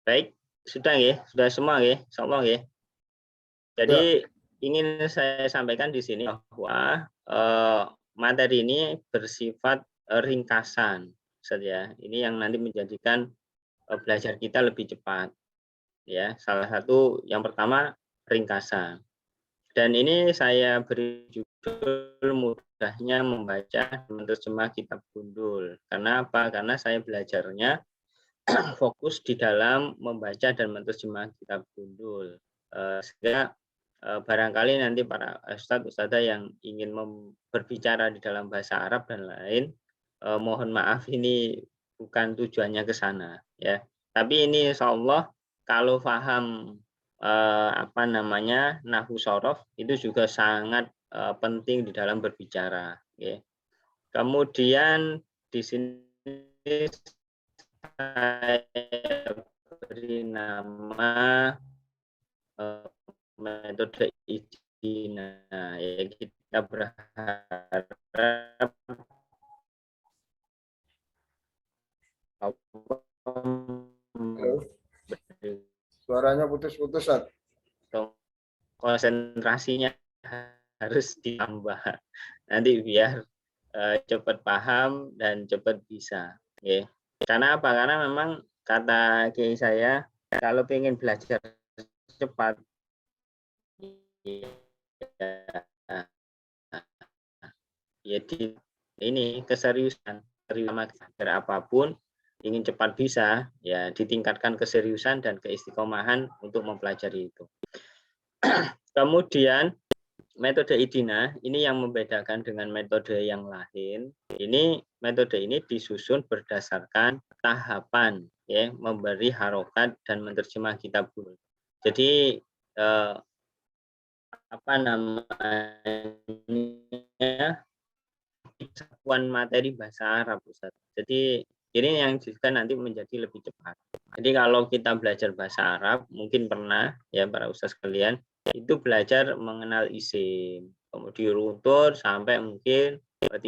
Baik, sudah ya, sudah semua ya, insyaallah ya. Jadi ingin saya sampaikan di sini bahwa materi ini bersifat ringkasan, Ustaz ya. Ini yang nanti menjadikan belajar kita lebih cepat ya. Salah satu yang pertama ringkasan. Dan ini saya beri judul mudahnya membaca dan menerjemah kitab gundul. Karena apa? Karena saya belajarnya fokus di dalam membaca dan menerjemah kitab gundul. Sehingga barangkali nanti para ustadz-ustadzah yang ingin berbicara di dalam bahasa Arab dan lain, mohon maaf ini bukan tujuannya ke sana ya. Tapi ini insya Allah kalau paham nahwu sorof itu juga sangat penting di dalam berbicara. Ya. Kemudian di sini saya beri nama metode Idina. Ya, kita berharap Suaranya putus-putus, Ustaz. Konsentrasinya harus ditambah. Nanti biar cepat paham dan cepat bisa. Ya. Karena apa? Karena memang kata kiai saya, kalau pengen belajar cepat, ya ini keseriusan belajar apapun, ingin cepat bisa, ya ditingkatkan keseriusan dan keistiqomahan untuk mempelajari itu. Kemudian metode Idina ini yang membedakan dengan metode yang lain. Ini metode ini disusun berdasarkan tahapan, ya, memberi harokat dan menerjemah kitab gundul. Jadi satuan materi bahasa Arab, Ustaz. Jadi ini yang juga nanti menjadi lebih cepat. Jadi kalau kita belajar bahasa Arab, mungkin pernah ya para ustaz sekalian, itu belajar mengenal isim, kemudian runtur sampai mungkin 30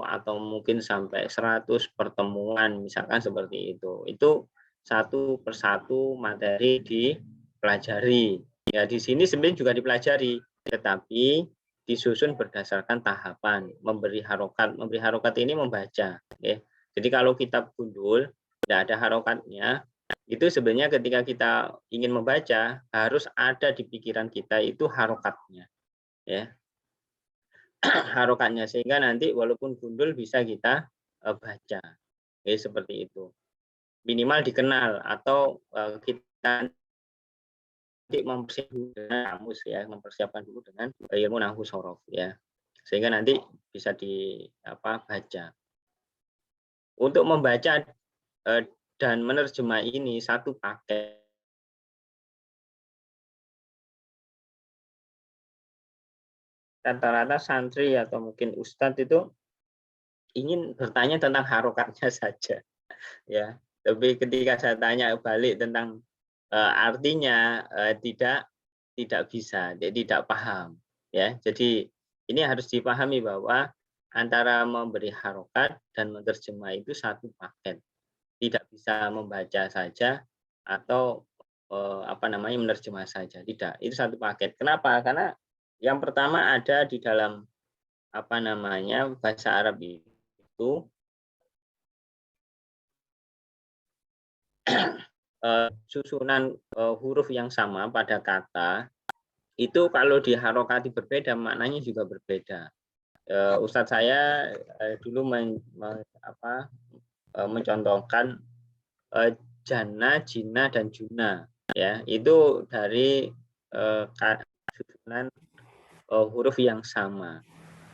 atau mungkin sampai 100 pertemuan, misalkan seperti itu. Itu satu persatu materi dipelajari. Ya di sini sebenarnya juga dipelajari, tetapi disusun berdasarkan tahapan, memberi harokat ini membaca. Ya. Jadi kalau kitab gundul tidak ada harokatnya, itu sebenarnya ketika kita ingin membaca harus ada di pikiran kita itu harokatnya, ya harokatnya sehingga nanti walaupun gundul bisa kita baca, ya seperti itu. Minimal dikenal atau kita mempersiapkan dulu dengan ilmu nahwu sorof ya, sehingga nanti bisa baca. Untuk membaca dan menerjemah ini satu paket. Rata-rata santri atau mungkin ustadz itu ingin bertanya tentang harokatnya saja, ya. Tapi ketika saya tanya balik tentang artinya tidak bisa, tidak paham, ya. Jadi ini harus dipahami bahwa antara memberi harokat dan menerjemah itu satu paket. Tidak bisa membaca saja atau menerjemah saja, tidak. Itu satu paket. Kenapa? Karena yang pertama ada di dalam bahasa Arab itu susunan huruf yang sama pada kata itu kalau diharokati berbeda maknanya juga berbeda. Ustadz saya dulu mencontohkan jana, jina, dan juna, ya itu dari susunan huruf yang sama.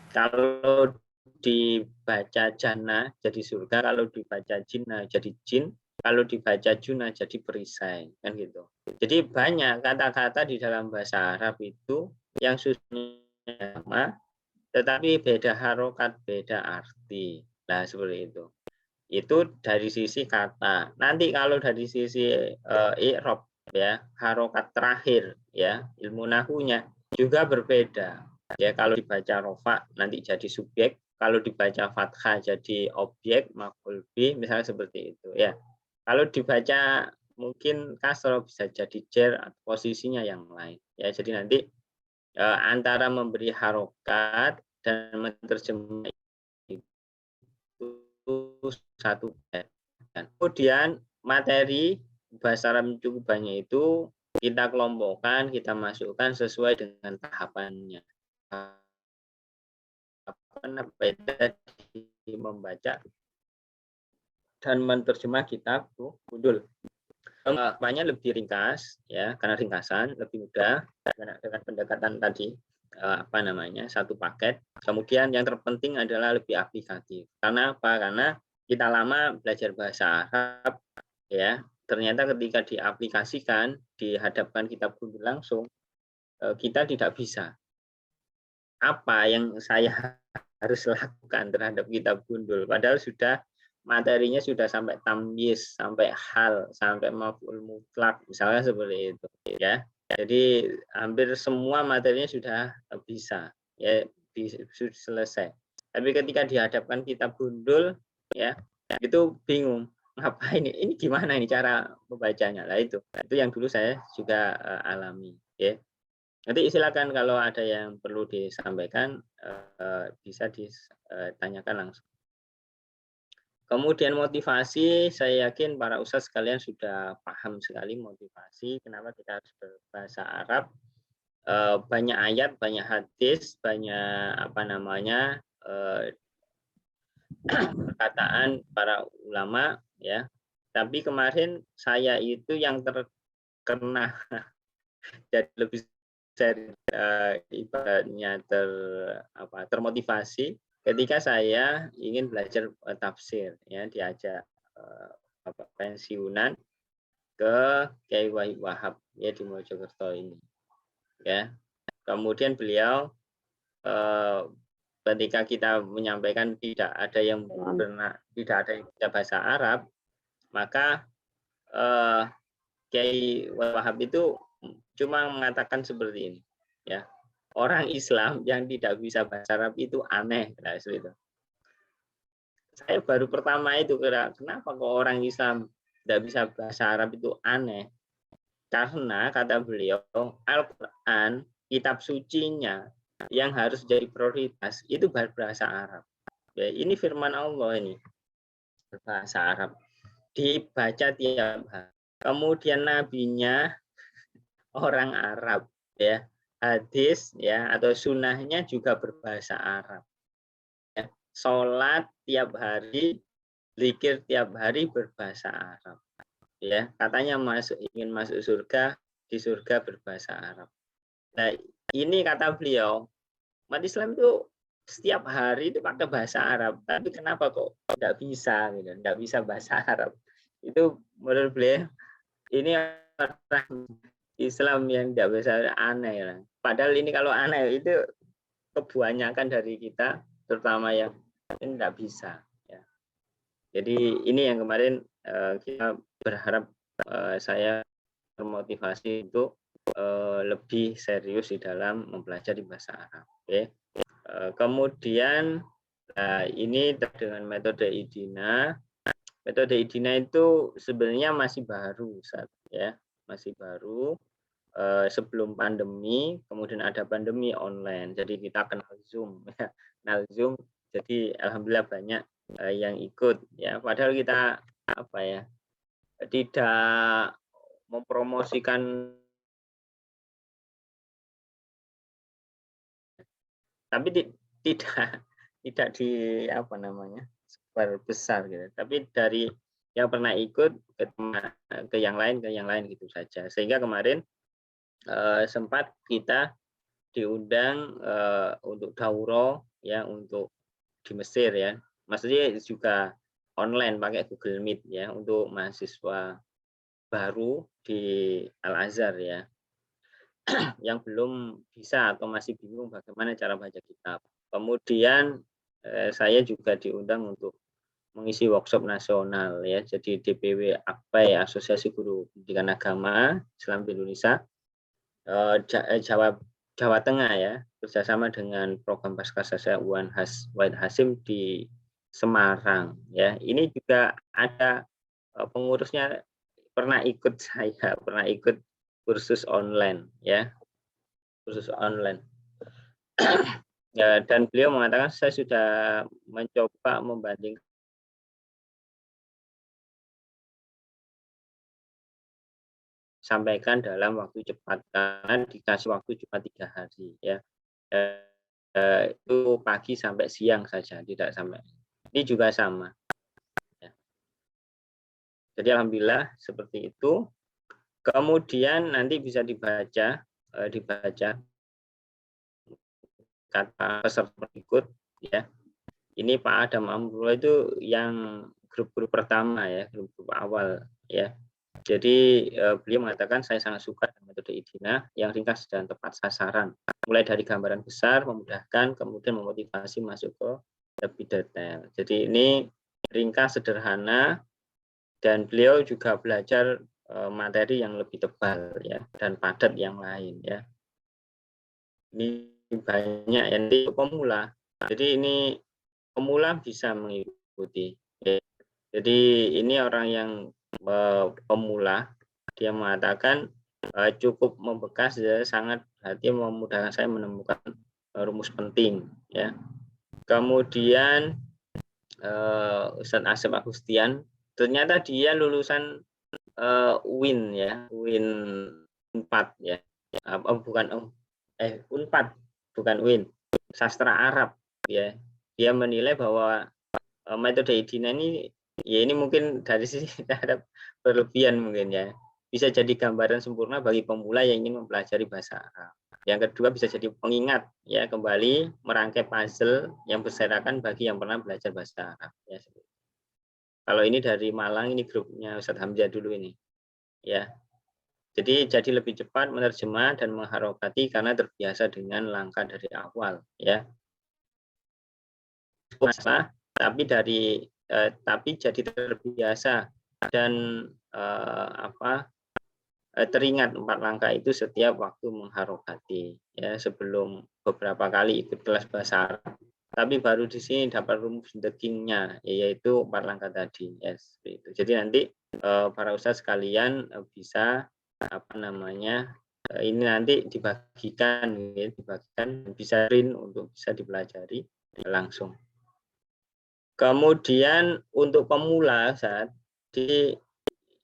Kalau dibaca jana jadi surga, kalau dibaca jina jadi jin, kalau dibaca juna jadi perisai, kan gitu. Jadi banyak kata-kata di dalam bahasa Arab itu yang susunannya sama, tetapi beda harokat, beda arti. Nah seperti itu. Itu dari sisi kata. Nanti kalau dari sisi i'rab, ya harokat terakhir, ya ilmu nahunya juga berbeda. Ya kalau dibaca rofa nanti jadi subjek, kalau dibaca fathah jadi objek, maf'ul bih, misalnya seperti itu ya. Kalau dibaca mungkin kasroh, bisa jadi jer atau posisinya yang lain. Ya, jadi nanti antara memberi harokat dan menerjemah itu satu. Kemudian materi bahasa Arab cukupannya itu kita kelompokkan, kita masukkan sesuai dengan tahapannya. Tadi membaca dan menerjemah kitab Gundul. Banyak lebih ringkas, ya, karena ringkasan lebih mudah dengan pendekatan tadi satu paket. Kemudian yang terpenting adalah lebih aplikatif. Karena apa? Karena kita lama belajar bahasa Arab, ya, ternyata ketika diaplikasikan, dihadapkan kitab Gundul langsung, kita tidak bisa. Apa yang saya harus lakukan terhadap kitab Gundul? Padahal sudah materinya sudah sampai tamyiz, sampai hal, sampai maf'ul mutlak, misalnya seperti itu, ya. Jadi hampir semua materinya sudah bisa, ya, sudah selesai. Tapi ketika dihadapkan kitab Gundul, ya, itu bingung. Ngapain ini gimana ini cara membacanya? Lah itu yang dulu saya juga alami, ya. Nanti silakan kalau ada yang perlu disampaikan bisa ditanyakan langsung. Kemudian motivasi, saya yakin para ustadz sekalian sudah paham sekali motivasi kenapa kita harus berbahasa Arab. Banyak ayat, banyak hadis, banyak perkataan para ulama, ya. Tapi kemarin saya itu yang terkena jadi lebih ibaratnya termotivasi ketika saya ingin belajar tafsir, ya, diajak pensiunan ke Kiai Wahab, ya, di Mojokerto ini, ya. Kemudian beliau ketika kita menyampaikan tidak ada yang bisa bahasa Arab, maka Kiai Wahab itu cuma mengatakan seperti ini, ya. Orang Islam yang tidak bisa bahasa Arab itu aneh, nah, itu. Saya baru pertama itu kenapa kok orang Islam tidak bisa bahasa Arab itu aneh? Karena kata beliau, Al-Quran, kitab sucinya yang harus jadi prioritas itu berbahasa Arab. Ya, ini firman Allah ini berbahasa Arab, dibaca tiap hari. Kemudian nabinya orang Arab, ya. Hadis, ya, atau sunnahnya juga berbahasa Arab, ya. Sholat tiap hari, zikir tiap hari berbahasa Arab, ya. Katanya ingin masuk surga, di surga berbahasa Arab. Nah, ini kata beliau, umat Islam itu setiap hari itu pakai bahasa Arab, tapi kenapa kok tidak bisa, gitu, tidak bisa bahasa Arab? Itu menurut beliau ini orang Islam yang tidak bisa, aneh lah. Padahal ini kalau aneh itu kebanyakan dari kita, terutama yang ini tidak bisa, ya. Jadi ini yang kemarin kita berharap saya termotivasi untuk lebih serius di dalam mempelajari bahasa Arab. Okay. Kemudian ini dengan metode Idina. Metode Idina itu sebenarnya masih baru, ya, masih baru. Sebelum pandemi, kemudian ada pandemi online, jadi kita kenal Zoom, ya. Kenal Zoom, jadi alhamdulillah banyak yang ikut, ya. Padahal kita tidak mempromosikan, tapi tidak di sebar besar, gitu. Tapi dari yang pernah ikut ke yang lain gitu saja. Sehingga kemarin sempat kita diundang untuk dauro, ya, untuk di Mesir, ya. Maksudnya juga online pakai Google Meet, ya, untuk mahasiswa baru di Al-Azhar, ya, yang belum bisa atau masih bingung bagaimana cara baca kitab. Kemudian saya juga diundang untuk mengisi workshop nasional, ya. Jadi DPW AKPAI, Asosiasi Guru Pendidikan Agama Islam di Indonesia, Jawa Tengah, ya, kerjasama dengan program Pascasarjana UAN Wahid Hasyim di Semarang, ya. Ini juga ada pengurusnya pernah ikut saya, pernah ikut kursus online ya, kursus online. Ya, dan beliau mengatakan saya sudah mencoba membandingkan sampaikan dalam waktu cepat karena dikasih waktu cuma 3 hari ya. Itu pagi sampai siang saja, tidak sampai. Ini juga sama. Ya. Jadi alhamdulillah seperti itu. Kemudian nanti bisa dibaca kata peserta berikut ya. Ini Pak Adam Amrullah itu yang grup-grup pertama ya, grup-grup awal ya. Jadi beliau mengatakan saya sangat suka dengan metode IDINA yang ringkas dan tepat sasaran. Mulai dari gambaran besar, memudahkan, kemudian memotivasi masuk ke lebih detail. Jadi ini ringkas, sederhana, dan beliau juga belajar materi yang lebih tebal ya dan padat yang lain ya. Ini banyak yang untuk pemula. Jadi ini pemula bisa mengikuti. Ya. Jadi ini orang yang pemula, dia mengatakan cukup membekas ya, sangat berarti memudahkan saya menemukan rumus penting ya. Kemudian Ustadz Asep Agustian ternyata dia lulusan UIN ya, UIN 4 ya. Bukan Unpad, bukan UIN, sastra Arab ya. Dia menilai bahwa metode IDINA ini ya ini mungkin dari sisi terhadap berlebihan mungkin ya. Bisa jadi gambaran sempurna bagi pemula yang ingin mempelajari bahasa Arab. Yang kedua bisa jadi pengingat ya, kembali merangkai puzzle yang berserakan bagi yang pernah belajar bahasa Arab ya. Kalau ini dari Malang, ini grupnya Ustadz Hamzah dulu ini ya. Jadi lebih cepat menerjemah dan mengharokati karena terbiasa dengan langkah dari awal ya. Tapi jadi terbiasa dan teringat 4 langkah itu setiap waktu mengharokati ya, sebelum beberapa kali ikut kelas bahasa Arab. Tapi baru di sini dapat rumus dekingnya, yaitu 4 langkah tadi ya, seperti itu. Jadi nanti para ustadz sekalian bisa ini nanti dibagikan bisa untuk bisa dipelajari langsung. Kemudian untuk pemula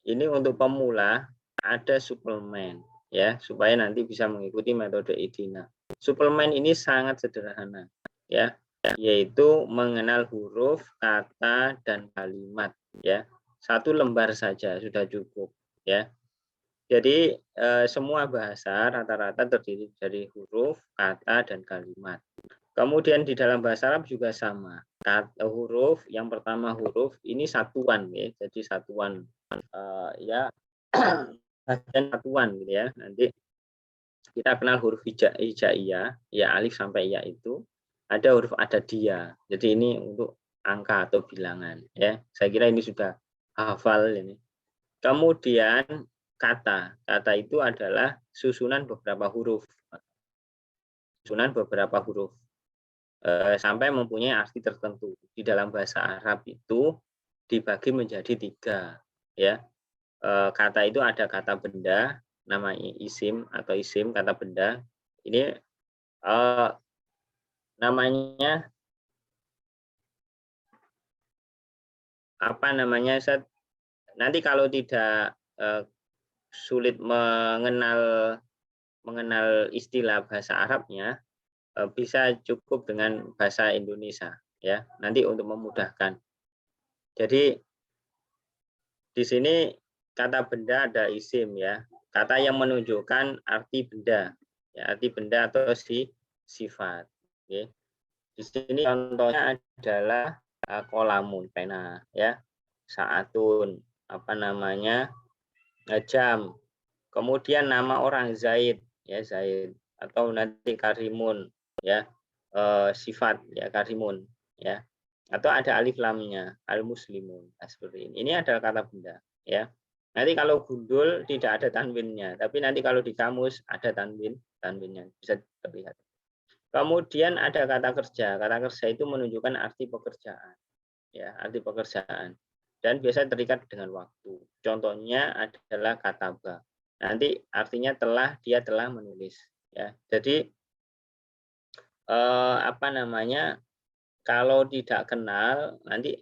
ini untuk pemula ada suplemen ya, supaya nanti bisa mengikuti metode IDINA. Suplemen ini sangat sederhana ya, yaitu mengenal huruf, kata, dan kalimat ya. 1 lembar saja sudah cukup ya. Jadi semua bahasa rata-rata terdiri dari huruf, kata, dan kalimat. Kemudian di dalam bahasa Arab juga sama. Huruf yang pertama huruf ini satuan ya, jadi satuan ya bagian satuan gitu ya. Nanti kita kenal huruf hijaiyah ya, alif sampai ya itu ada huruf adadiyah. Jadi ini untuk angka atau bilangan ya. Saya kira ini sudah hafal ini. Kemudian kata itu adalah susunan beberapa huruf. Sampai mempunyai arti tertentu. Di dalam bahasa Arab itu dibagi menjadi 3 ya. Kata itu ada kata benda, namanya isim atau isim, kata benda. Ini namanya nanti kalau tidak sulit mengenal istilah bahasa Arabnya, bisa cukup dengan bahasa Indonesia ya, nanti untuk memudahkan. Jadi di sini kata benda ada isim ya, kata yang menunjukkan arti benda ya, arti benda atau sifat. Oke. Di sini contohnya adalah kolamun, pena ya, saatun, jam. Kemudian nama orang Zaid ya, Zaid, atau nanti karimun ya, sifat ya, karimun ya, atau ada alif lamnya, al muslimun. Nah, seperti ini. Ini adalah kata benda ya. Nanti kalau gundul tidak ada tanwinnya, tapi nanti kalau di kamus ada tanwinnya, bisa terlihat. Kemudian ada kata kerja. Kata kerja itu menunjukkan arti pekerjaan ya, arti pekerjaan. dan biasa terikat dengan waktu. Contohnya adalah kataba. Nanti artinya telah, dia telah menulis. Ya, jadi apa namanya? Kalau tidak kenal, nanti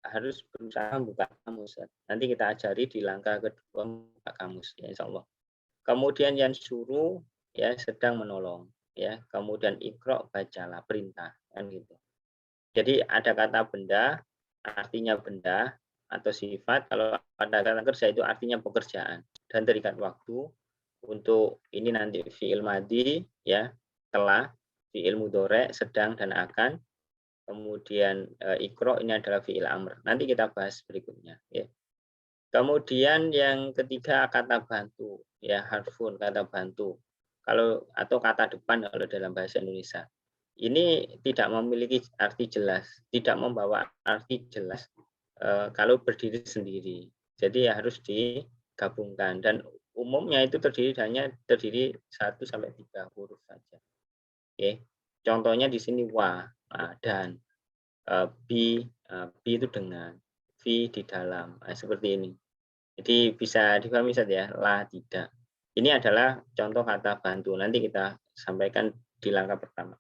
harus berusaha membuka kamus. Nanti kita ajari di langkah kedua membuka kamus, ya insya Allah. Kemudian yang suruh, ya sedang menolong, ya. Kemudian ikro, bacalah, perintah, kan gitu. Jadi ada kata benda, artinya benda atau sifat. Kalau ada kata kerja itu artinya pekerjaan dan terikat waktu. Untuk ini nanti fiil madi, ya telah, fiil mudhari, sedang dan akan. Kemudian ikro ini adalah fiil amr. Nanti kita bahas berikutnya. Ya. Kemudian yang ketiga kata bantu, ya harfun, kata bantu. Kalau atau kata depan kalau dalam bahasa Indonesia. Ini tidak memiliki arti jelas, tidak membawa arti jelas kalau berdiri sendiri. Jadi ya harus digabungkan dan umumnya itu hanya terdiri 1 sampai 3 huruf saja. Oke. Contohnya di sini wa, dan bi itu dengan, fi di dalam, seperti ini. Jadi bisa dipahami saja ya, la tidak. Ini adalah contoh kata bantu. Nanti kita sampaikan di langkah pertama.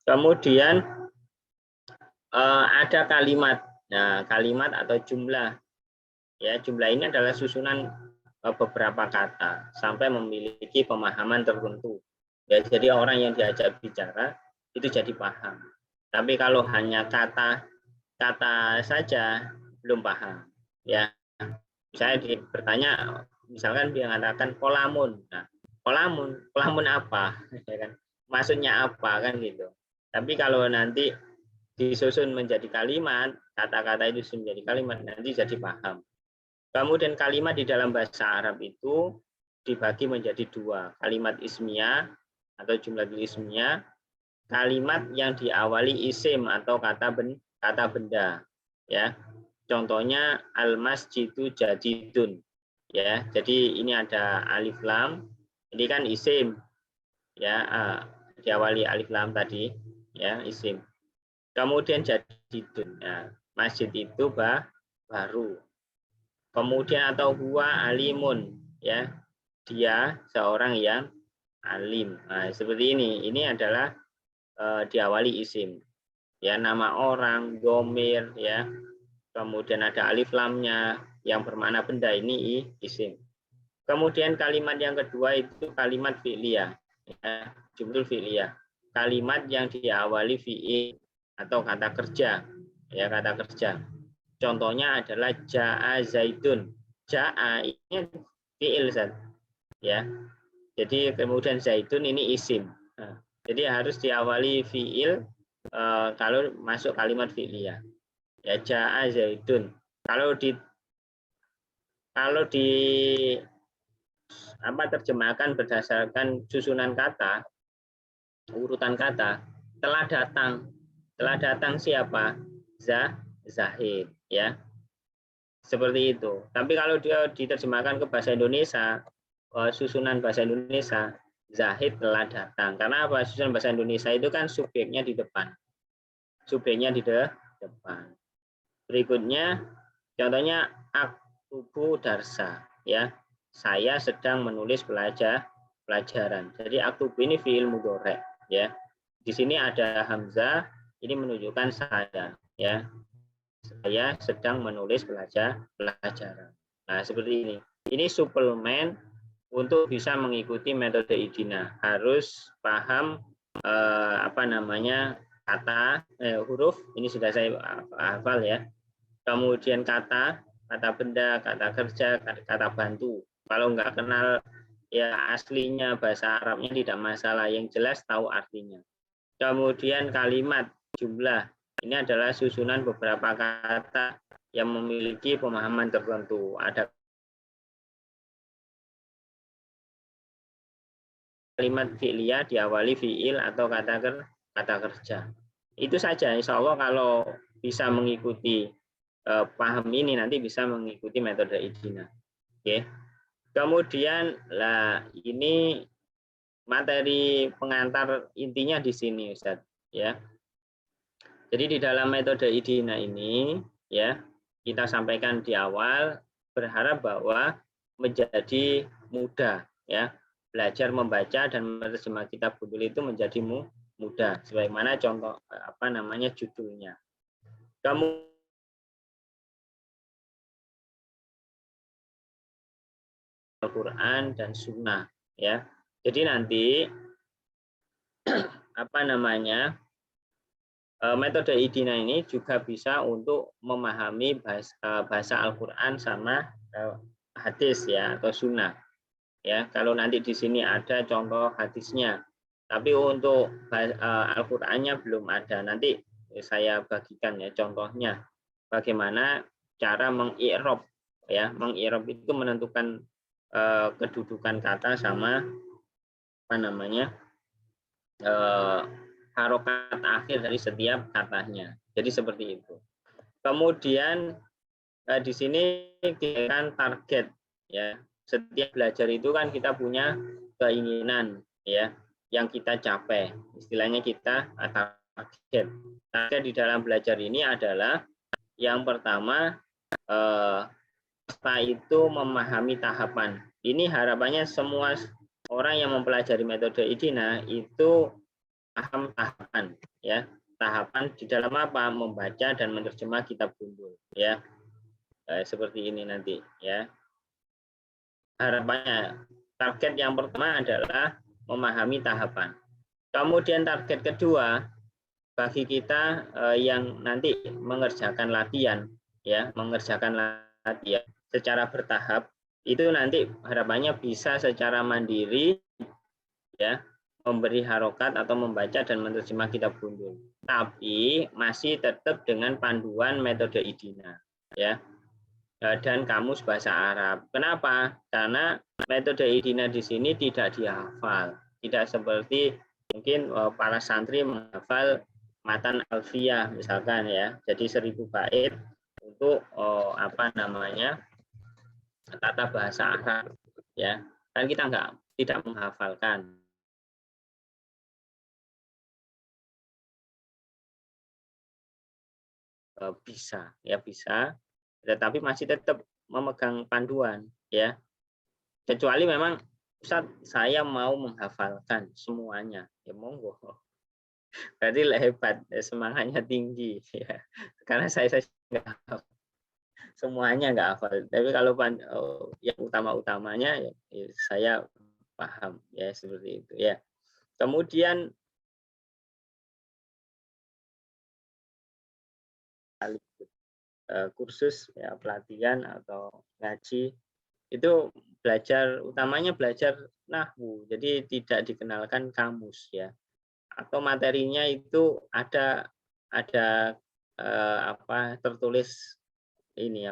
Kemudian ada kalimat. Nah, kalimat atau jumlah. Ya, jumlah ini adalah susunan beberapa kata sampai memiliki pemahaman tertentu. Ya, jadi orang yang diajak bicara itu jadi paham. Tapi kalau hanya kata saja belum paham. Ya, saya bertanya, misalkan dia mengatakan kolamun. Nah, kolamun apa? Ya kan? Maksudnya apa kan gitu. Tapi kalau nanti disusun menjadi kalimat, kata-kata itu menjadi kalimat, nanti jadi paham. Kemudian kalimat di dalam bahasa Arab itu dibagi menjadi 2, kalimat ismiyah atau jumlah ismiyah, kalimat yang diawali isim atau kata benda, ya. Contohnya al-masjidu jadidun, ya. Jadi ini ada alif lam, ini kan isim, ya, diawali alif lam tadi, ya, isim. Kemudian jadidun, ya, masjid itu baru. Kemudian atau huwa alimun, ya, dia seorang yang alim. Nah, seperti ini. Ini adalah diawali isim, ya, nama orang, domir, ya. Kemudian ada alif lamnya yang bermakna benda, ini isim. Kemudian kalimat yang kedua itu kalimat fi'liyah, ya, jumlah fi'liyah. Kalimat yang diawali fi'il atau kata kerja, ya, kata kerja. Contohnya adalah ja'a zaidun. Ja'a ini fi'il, ya. Jadi kemudian zaidun ini isim. Nah, jadi harus diawali fi'il kalau masuk kalimat fi'liyah. Ya, ja'a zaidun. Kalau di terjemahkan berdasarkan susunan kata, urutan kata, telah datang. Telah datang siapa? Zahid, ya. Seperti itu. Tapi kalau dia diterjemahkan ke bahasa Indonesia, susunan bahasa Indonesia, Zahid telah datang. Karena apa? Susunan bahasa Indonesia itu kan subjeknya di depan. Subjeknya di depan. Berikutnya, contohnya aktubu darsa, ya. Saya sedang menulis pelajaran. Jadi aktubu ini fiil mudhari, ya. Di sini ada hamzah, ini menunjukkan saya, ya. Saya sedang menulis pelajaran. Nah, seperti ini. Ini suplemen untuk bisa mengikuti metode idina. Harus paham kata, huruf. Ini sudah saya hafal, ya. Kemudian kata benda, kata kerja, kata bantu. Kalau nggak kenal ya aslinya bahasa Arabnya tidak masalah, yang jelas tahu artinya. Kemudian kalimat, jumlah. Ini adalah susunan beberapa kata yang memiliki pemahaman tertentu. Ada kalimat fi'liyah diawali fi'il atau kata kerja. Itu saja, insya Allah kalau bisa mengikuti paham ini nanti bisa mengikuti metode idina. Oke. Kemudian ini materi pengantar intinya di sini, Ustaz, ya. Jadi di dalam metode idina ini, ya, kita sampaikan di awal, berharap bahwa menjadi mudah, ya, belajar membaca dan menerjemah kitab gundul itu menjadi mudah, sebagaimana contoh judulnya. Kemudian Al-Quran dan Sunnah, ya. Jadi nanti metode IDINA ini juga bisa untuk memahami bahasa Al-Quran sama hadis, ya, atau Sunnah, ya. Kalau nanti di sini ada contoh hadisnya, tapi untuk Al-Qur'annya belum ada. Nanti saya bagikan, ya, contohnya bagaimana cara mengi'rab, ya. Mengi'rab itu menentukan kedudukan kata sama harokat akhir dari setiap katanya. Jadi seperti itu. Kemudian di sini kita kan target, ya. Setiap belajar itu kan kita punya keinginan, ya, yang kita capai. Istilahnya kita target. Target di dalam belajar ini adalah yang pertama itu memahami tahapan. Ini harapannya semua orang yang mempelajari metode IDINA itu paham tahapan, ya. Tahapan di dalam apa? Membaca dan menerjemah kitab gundul, ya. Seperti ini nanti, ya. Harapannya target yang pertama adalah memahami tahapan. Kemudian target kedua bagi kita yang nanti mengerjakan latihan, ya, mengerjakan latihan secara bertahap, itu nanti harapannya bisa secara mandiri, ya, memberi harokat atau membaca dan menerjemah kitab gundul, tapi masih tetap dengan panduan metode IDINA, ya, dan kamus bahasa Arab. Kenapa? Karena metode IDINA di sini tidak dihafal, tidak seperti mungkin para santri menghafal matan alfiyah misalkan, ya, jadi 1000 bait untuk tata bahasa Arab, ya. Kan kita tidak menghafalkan. Bisa, ya, bisa, tetapi masih tetap memegang panduan, ya. Kecuali memang Ustaz, saya mau menghafalkan semuanya, ya monggo. Berarti hebat, semangatnya tinggi, ya. Karena saya semuanya nggak hafal. Tapi kalau yang utama-utamanya, ya, saya paham, ya, seperti itu, ya. Kemudian kursus, ya, pelatihan atau ngaji itu utamanya belajar nahwu, jadi tidak dikenalkan kamus, ya, atau materinya itu ada tertulis ini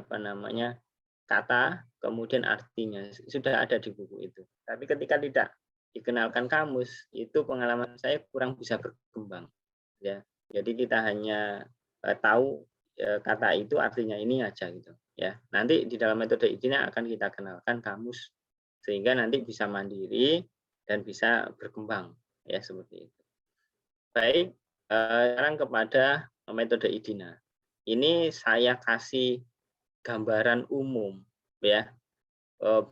kata kemudian artinya sudah ada di buku itu, tapi ketika tidak dikenalkan kamus itu pengalaman saya kurang bisa berkembang, ya. Jadi kita hanya tahu kata itu artinya ini aja, gitu, ya. Nanti di dalam metode IDINA akan kita kenalkan kamus sehingga nanti bisa mandiri dan bisa berkembang, ya, seperti itu. Baik, sekarang kepada metode IDINA. Ini saya kasih gambaran umum, ya.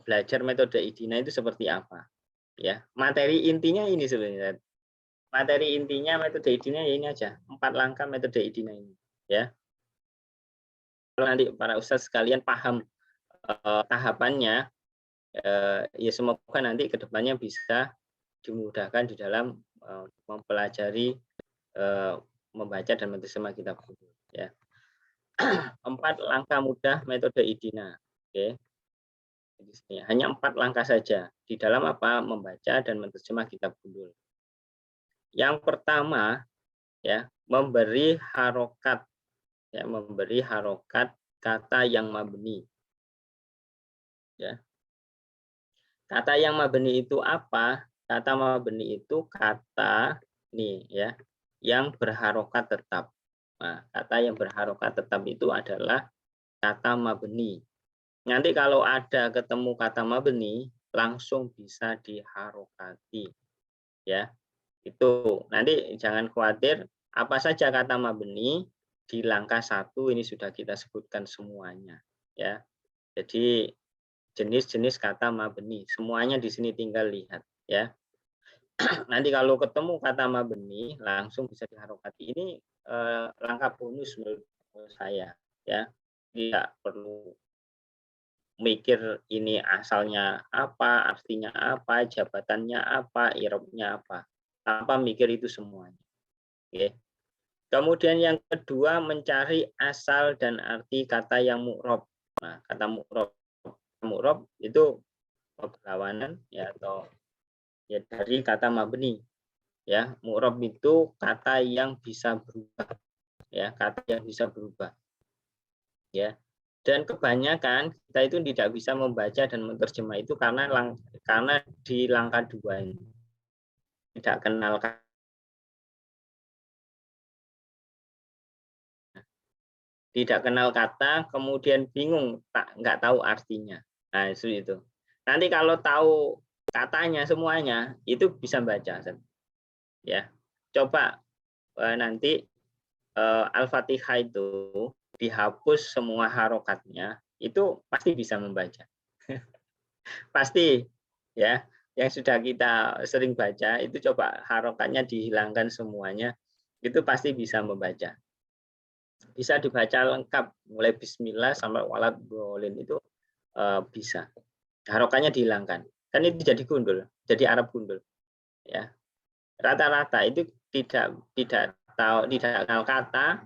Belajar metode IDINA itu seperti apa, ya. Materi intinya ini sebenarnya. Materi intinya metode IDINA ini aja, 4 langkah metode IDINA ini, ya. Kalau nanti para ustadz sekalian paham tahapannya, ya semoga nanti kedepannya bisa dimudahkan di dalam mempelajari membaca dan menerjemah kitab gundul, ya. 4 langkah mudah metode IDINA, oke. Hanya 4 langkah saja di dalam membaca dan menerjemah kitab gundul. Yang pertama, ya, memberi harokat, ya, memberi harokat kata yang mabni, ya. Kata yang mabni itu apa? Kata mabni itu kata nih, ya, yang berharokat tetap. Nah, kata yang berharokat tetap itu adalah kata mabni. Nanti kalau ada ketemu kata mabni langsung bisa diharokati, ya. Itu nanti jangan khawatir, apa saja kata mabni di langkah 1 ini sudah kita sebutkan semuanya, ya. Jadi jenis-jenis kata mabni semuanya di sini tinggal lihat, ya. Nanti kalau ketemu kata mabni langsung bisa diharokati. Ini langkah bonus menurut saya, ya. Tidak perlu mikir ini asalnya apa, artinya apa, jabatannya apa, i'rabnya apa. Tanpa mikir itu semuanya. Oke. Kemudian yang kedua mencari asal dan arti kata yang mu'rob. Nah, kata mu'rob itu perlawanan ya atau ya dari kata mabni. Ya, mu'rob itu kata yang bisa berubah. Ya, kata yang bisa berubah. Ya. Dan kebanyakan kita itu tidak bisa membaca dan menerjemah itu karena di langkah 2 ini tidak kenal kata, kemudian bingung, nggak tahu artinya. Nah, itu. Nanti kalau tahu katanya semuanya, itu bisa baca. Ya, coba nanti Al-Fatihah itu dihapus semua harokatnya, itu pasti bisa membaca. Pasti, ya. Yang sudah kita sering baca, itu coba harokatnya dihilangkan semuanya, itu pasti bisa membaca. Bisa dibaca lengkap mulai bismillah sampai walad dolin itu bisa. Harokannya dihilangkan. Kan itu jadi gundul, jadi Arab gundul. Ya. Rata-rata itu tidak kenal kata.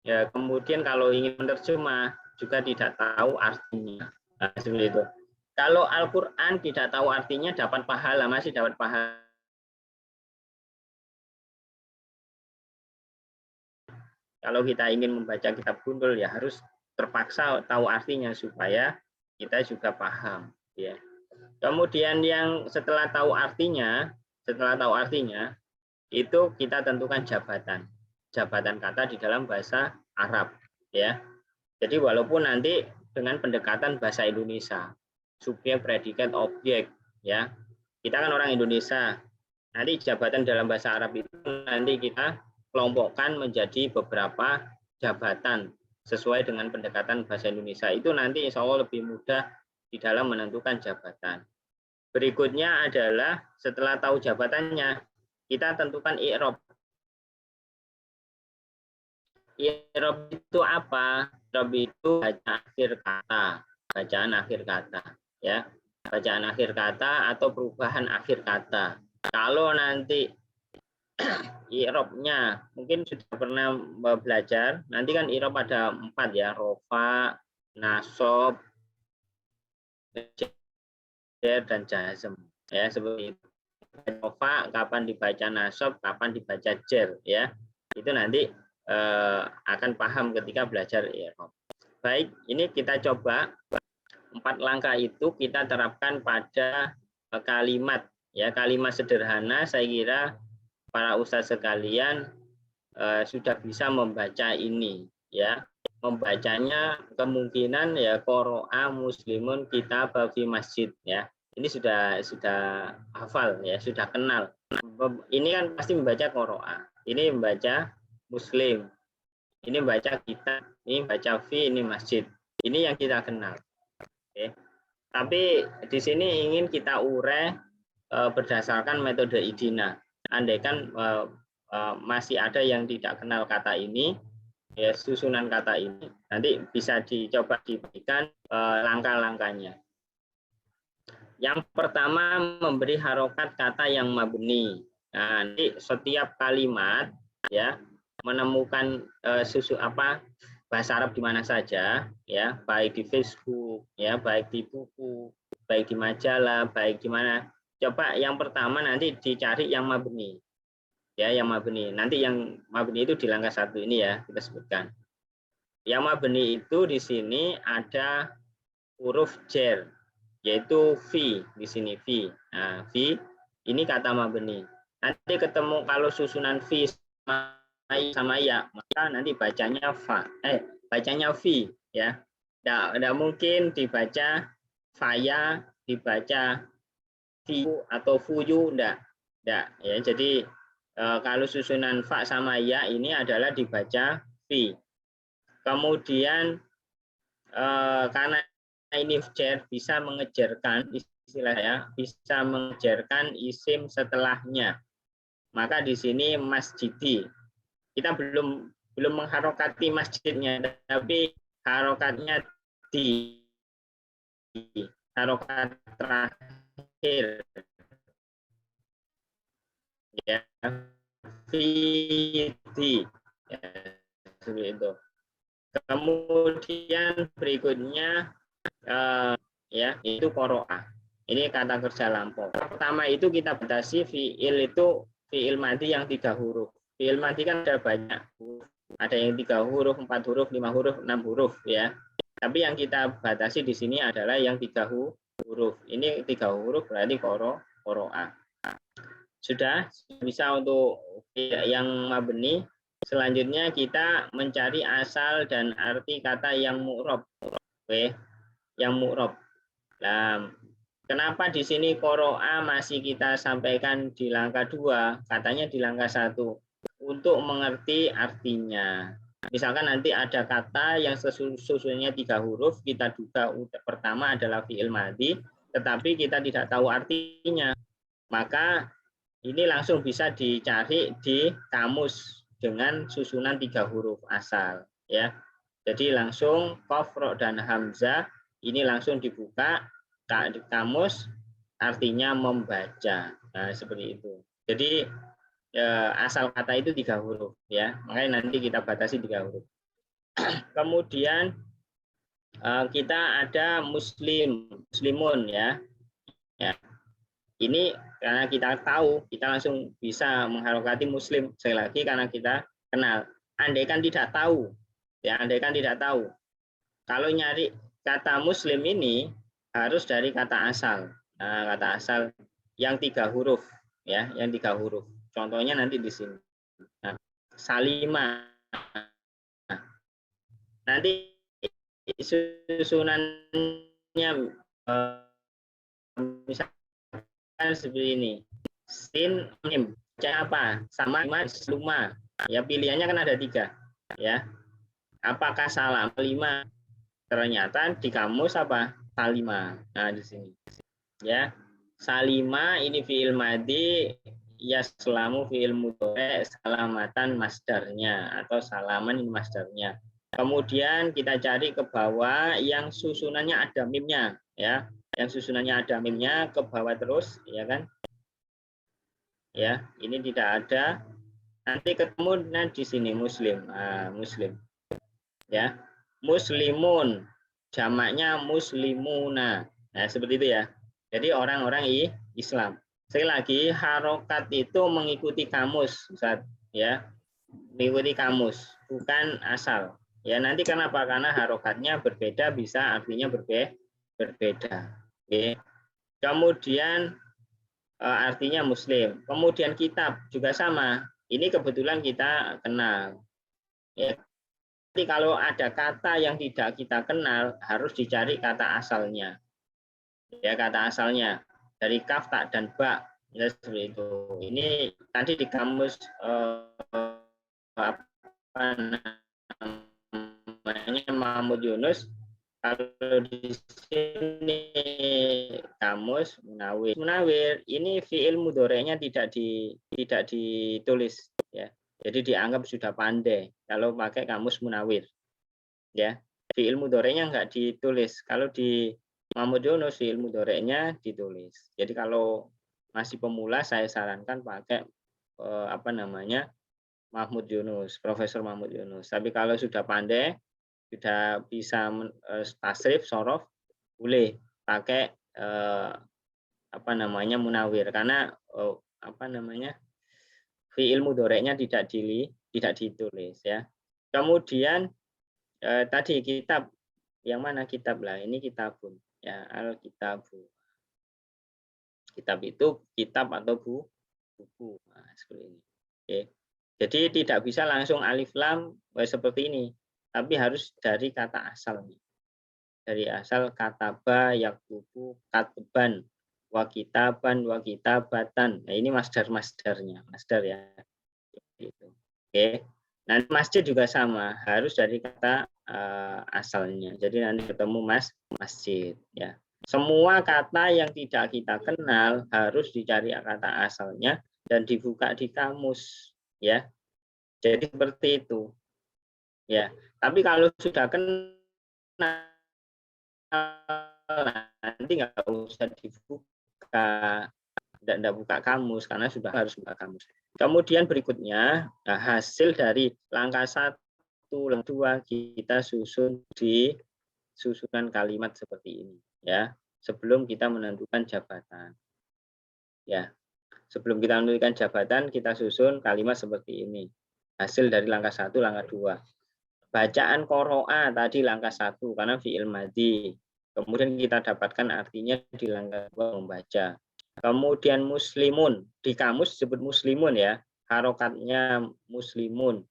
Ya, kemudian kalau ingin menerjemah juga tidak tahu artinya. Nah, seperti itu. Kalau Al-Qur'an tidak tahu artinya dapat pahala, masih dapat pahala. Kalau kita ingin membaca kitab gundul ya harus terpaksa tahu artinya supaya kita juga paham, ya. Kemudian yang setelah tahu artinya itu kita tentukan jabatan kata di dalam bahasa Arab, ya. Jadi walaupun nanti dengan pendekatan bahasa Indonesia, subjek, predikat, objek, ya. Kita kan orang Indonesia. Nanti jabatan dalam bahasa Arab itu nanti kita kelompokkan menjadi beberapa jabatan sesuai dengan pendekatan bahasa Indonesia. Itu nanti insya Allah lebih mudah di dalam menentukan jabatan. Berikutnya adalah setelah tahu jabatannya, kita tentukan i'rab. I'rab itu apa? I'rab itu bacaan akhir kata, ya. Bacaan akhir kata atau perubahan akhir kata. Kalau nanti i'rabnya mungkin sudah pernah belajar, nanti kan i'rab ada 4 ya, rofa, nasab, jar dan jazm, ya seperti itu. Rofa kapan dibaca nasab, kapan dibaca jar, ya. Itu nanti akan paham ketika belajar i'rab. Baik, ini kita coba 4 langkah itu kita terapkan pada kalimat, ya. Kalimat sederhana saya kira para ustadz sekalian sudah bisa membaca ini, ya. Membacanya kemungkinan ya qoro'a muslimun kitab fi masjid, ya. Ini sudah hafal, ya, sudah kenal. Ini kan pasti membaca qoro'a, ini membaca muslim, ini membaca kitab, ini membaca fi, ini masjid. Ini yang kita kenal. Oke. Tapi di sini ingin kita urai berdasarkan metode IDINA. Andaikan masih ada yang tidak kenal kata ini, ya, susunan kata ini, nanti bisa dicoba diberikan langkah-langkahnya. Yang pertama memberi harokat kata yang mabni. Nah, nanti setiap kalimat, ya, menemukan bahasa Arab di mana saja, ya, baik di Facebook, ya, baik di buku, baik di majalah, baik di mana. Coba yang pertama nanti dicari yang mabni. Ya, yang mabni. Nanti yang mabni itu di langkah 1 ini ya, kita sebutkan. Yang mabni itu di sini ada huruf jar, yaitu fi di sini fi. Nah, fi ini kata mabni. Nanti ketemu kalau susunan fi sama ya, maka nanti bacanya bacanya fi, ya. Tidak mungkin dibaca faya, dibaca fiu atau fuyu, enggak, ya. Jadi kalau susunan fa sama ya ini adalah dibaca fi. Kemudian karena ini jar bisa mengejarkan istilah ya, bisa mengejarkan isim setelahnya. Maka di sini masjidi. Kita belum mengharokati masjidnya, tapi harokatnya di harokat terakhir ya, fiti ya, seperti itu. Kemudian berikutnya ya itu qoro'ah. Ini kata kerja lampau. Pertama itu kita batasi fiil itu fiil madi yang 3 huruf. Fiil madi kan ada banyak. Ada yang 3 huruf, 4 huruf, 5 huruf, 6 huruf ya. Tapi yang kita batasi di sini adalah yang 3 huruf. Ini 3 huruf berarti qoro'ah. Sudah bisa untuk yang mabni. Selanjutnya kita mencari asal dan arti kata yang mu'rob. Oke, yang mu'rob. Nah, kenapa di sini qoro'a masih kita sampaikan di langkah 2, katanya di langkah 1 untuk mengerti artinya. Misalkan nanti ada kata yang susunannya 3 huruf, kita duga pertama adalah fi'il madhi, tetapi kita tidak tahu artinya. Maka ini langsung bisa dicari di kamus dengan susunan 3 huruf asal ya. Jadi langsung qaf, ro, dan hamzah ini langsung dibuka di kamus, artinya membaca. Nah, seperti itu. Jadi asal kata itu 3 huruf ya. Makanya nanti kita batasi 3 huruf. Kemudian kita ada muslimun ya. Ya. Ini karena kita tahu, kita langsung bisa mengharokati muslim. Sekali lagi karena kita kenal. Andaikan tidak tahu, ya andaikan tidak tahu. Kalau nyari kata muslim ini harus dari kata asal. Nah, kata asal yang 3 huruf, ya, yang 3 huruf. Contohnya nanti di sini. Nah, Salimah. Nanti susunannya misalnya seperti ini, sin mim apa sama lima ya, pilihannya kan ada 3 ya. Apakah salam 5? Ternyata di kamus apa salima. Nah di sini ya, salima ini fiil madi, ya selamu fiil mudhari, salamatan masdarnya atau salaman ini masdarnya. Kemudian kita cari ke bawah yang susunannya ada mimnya ya. Yang susunannya ada mimnya ke bawah terus ya kan. Ya, ini tidak ada. Nanti ketemu di sini muslim. Muslim. Ya. Muslimun. Jamaknya muslimuna. Nah, seperti itu ya. Jadi orang-orang Islam. Sekali lagi harokat itu mengikuti kamus, Ustaz, ya. Mengikuti kamus, bukan asal. Ya, nanti kenapa? Karena harokatnya berbeda, bisa artinya berbeda. Oke. Kemudian artinya muslim. Kemudian kitab juga sama. Ini kebetulan kita kenal. Ya. Jadi kalau ada kata yang tidak kita kenal, harus dicari kata asalnya. Ya, kata asalnya dari kaf, tak, dan ba. Ya, seperti itu. Ini tadi di kamus apa namanya Mahmud Yunus. Kalau di sini kamus munawir ini fiil mudhorenya tidak ditulis ya. Jadi dianggap sudah pandai kalau pakai kamus munawir. Ya. Fiil mudhorenya enggak ditulis. Kalau di Mahmud Yunus fiil mudhorenya ditulis. Jadi kalau masih pemula saya sarankan pakai apa namanya? Mahmud Yunus, Profesor Mahmud Yunus. Tapi kalau sudah pandai, sudah bisa tasrif, sorof, boleh pakai apa namanya munawir karena apa namanya fiil mudhoreknya tidak ditulis ya. Kemudian tadi kitab, yang mana kitab lah, ini kitabun ya, al kitabu. Kitab itu kitab atau buku. Nah, seperti ini. Oke. Jadi tidak bisa langsung alif lam seperti ini. Tapi harus dari kata asalnya. Dari asal kataba, yaktubu, katban, wa kitaban, wa kitabatan. Nah, ini masdar-masdarnya, masdar ya. Gitu. Oke. Nanti masjid juga sama, harus dari kata asalnya. Jadi nanti ketemu masjid ya. Semua kata yang tidak kita kenal harus dicari kata asalnya dan dibuka di kamus ya. Jadi seperti itu ya. Tapi kalau sudah kenal nanti nggak usah dibuka, tidak buka kamus karena sudah harus buka kamus. Kemudian berikutnya hasil dari langkah 1, langkah 2 kita susun di susunan kalimat seperti ini ya. Sebelum kita menentukan jabatan. Ya. Sebelum kita menentukan jabatan, kita susun kalimat seperti ini. Hasil dari langkah 1, langkah 2. Bacaan qoro'a tadi langkah 1 karena fi'il madhi. Kemudian kita dapatkan artinya di langkah 2 membaca. Kemudian muslimun, di kamus disebut muslimun ya. Harokatnya muslimun,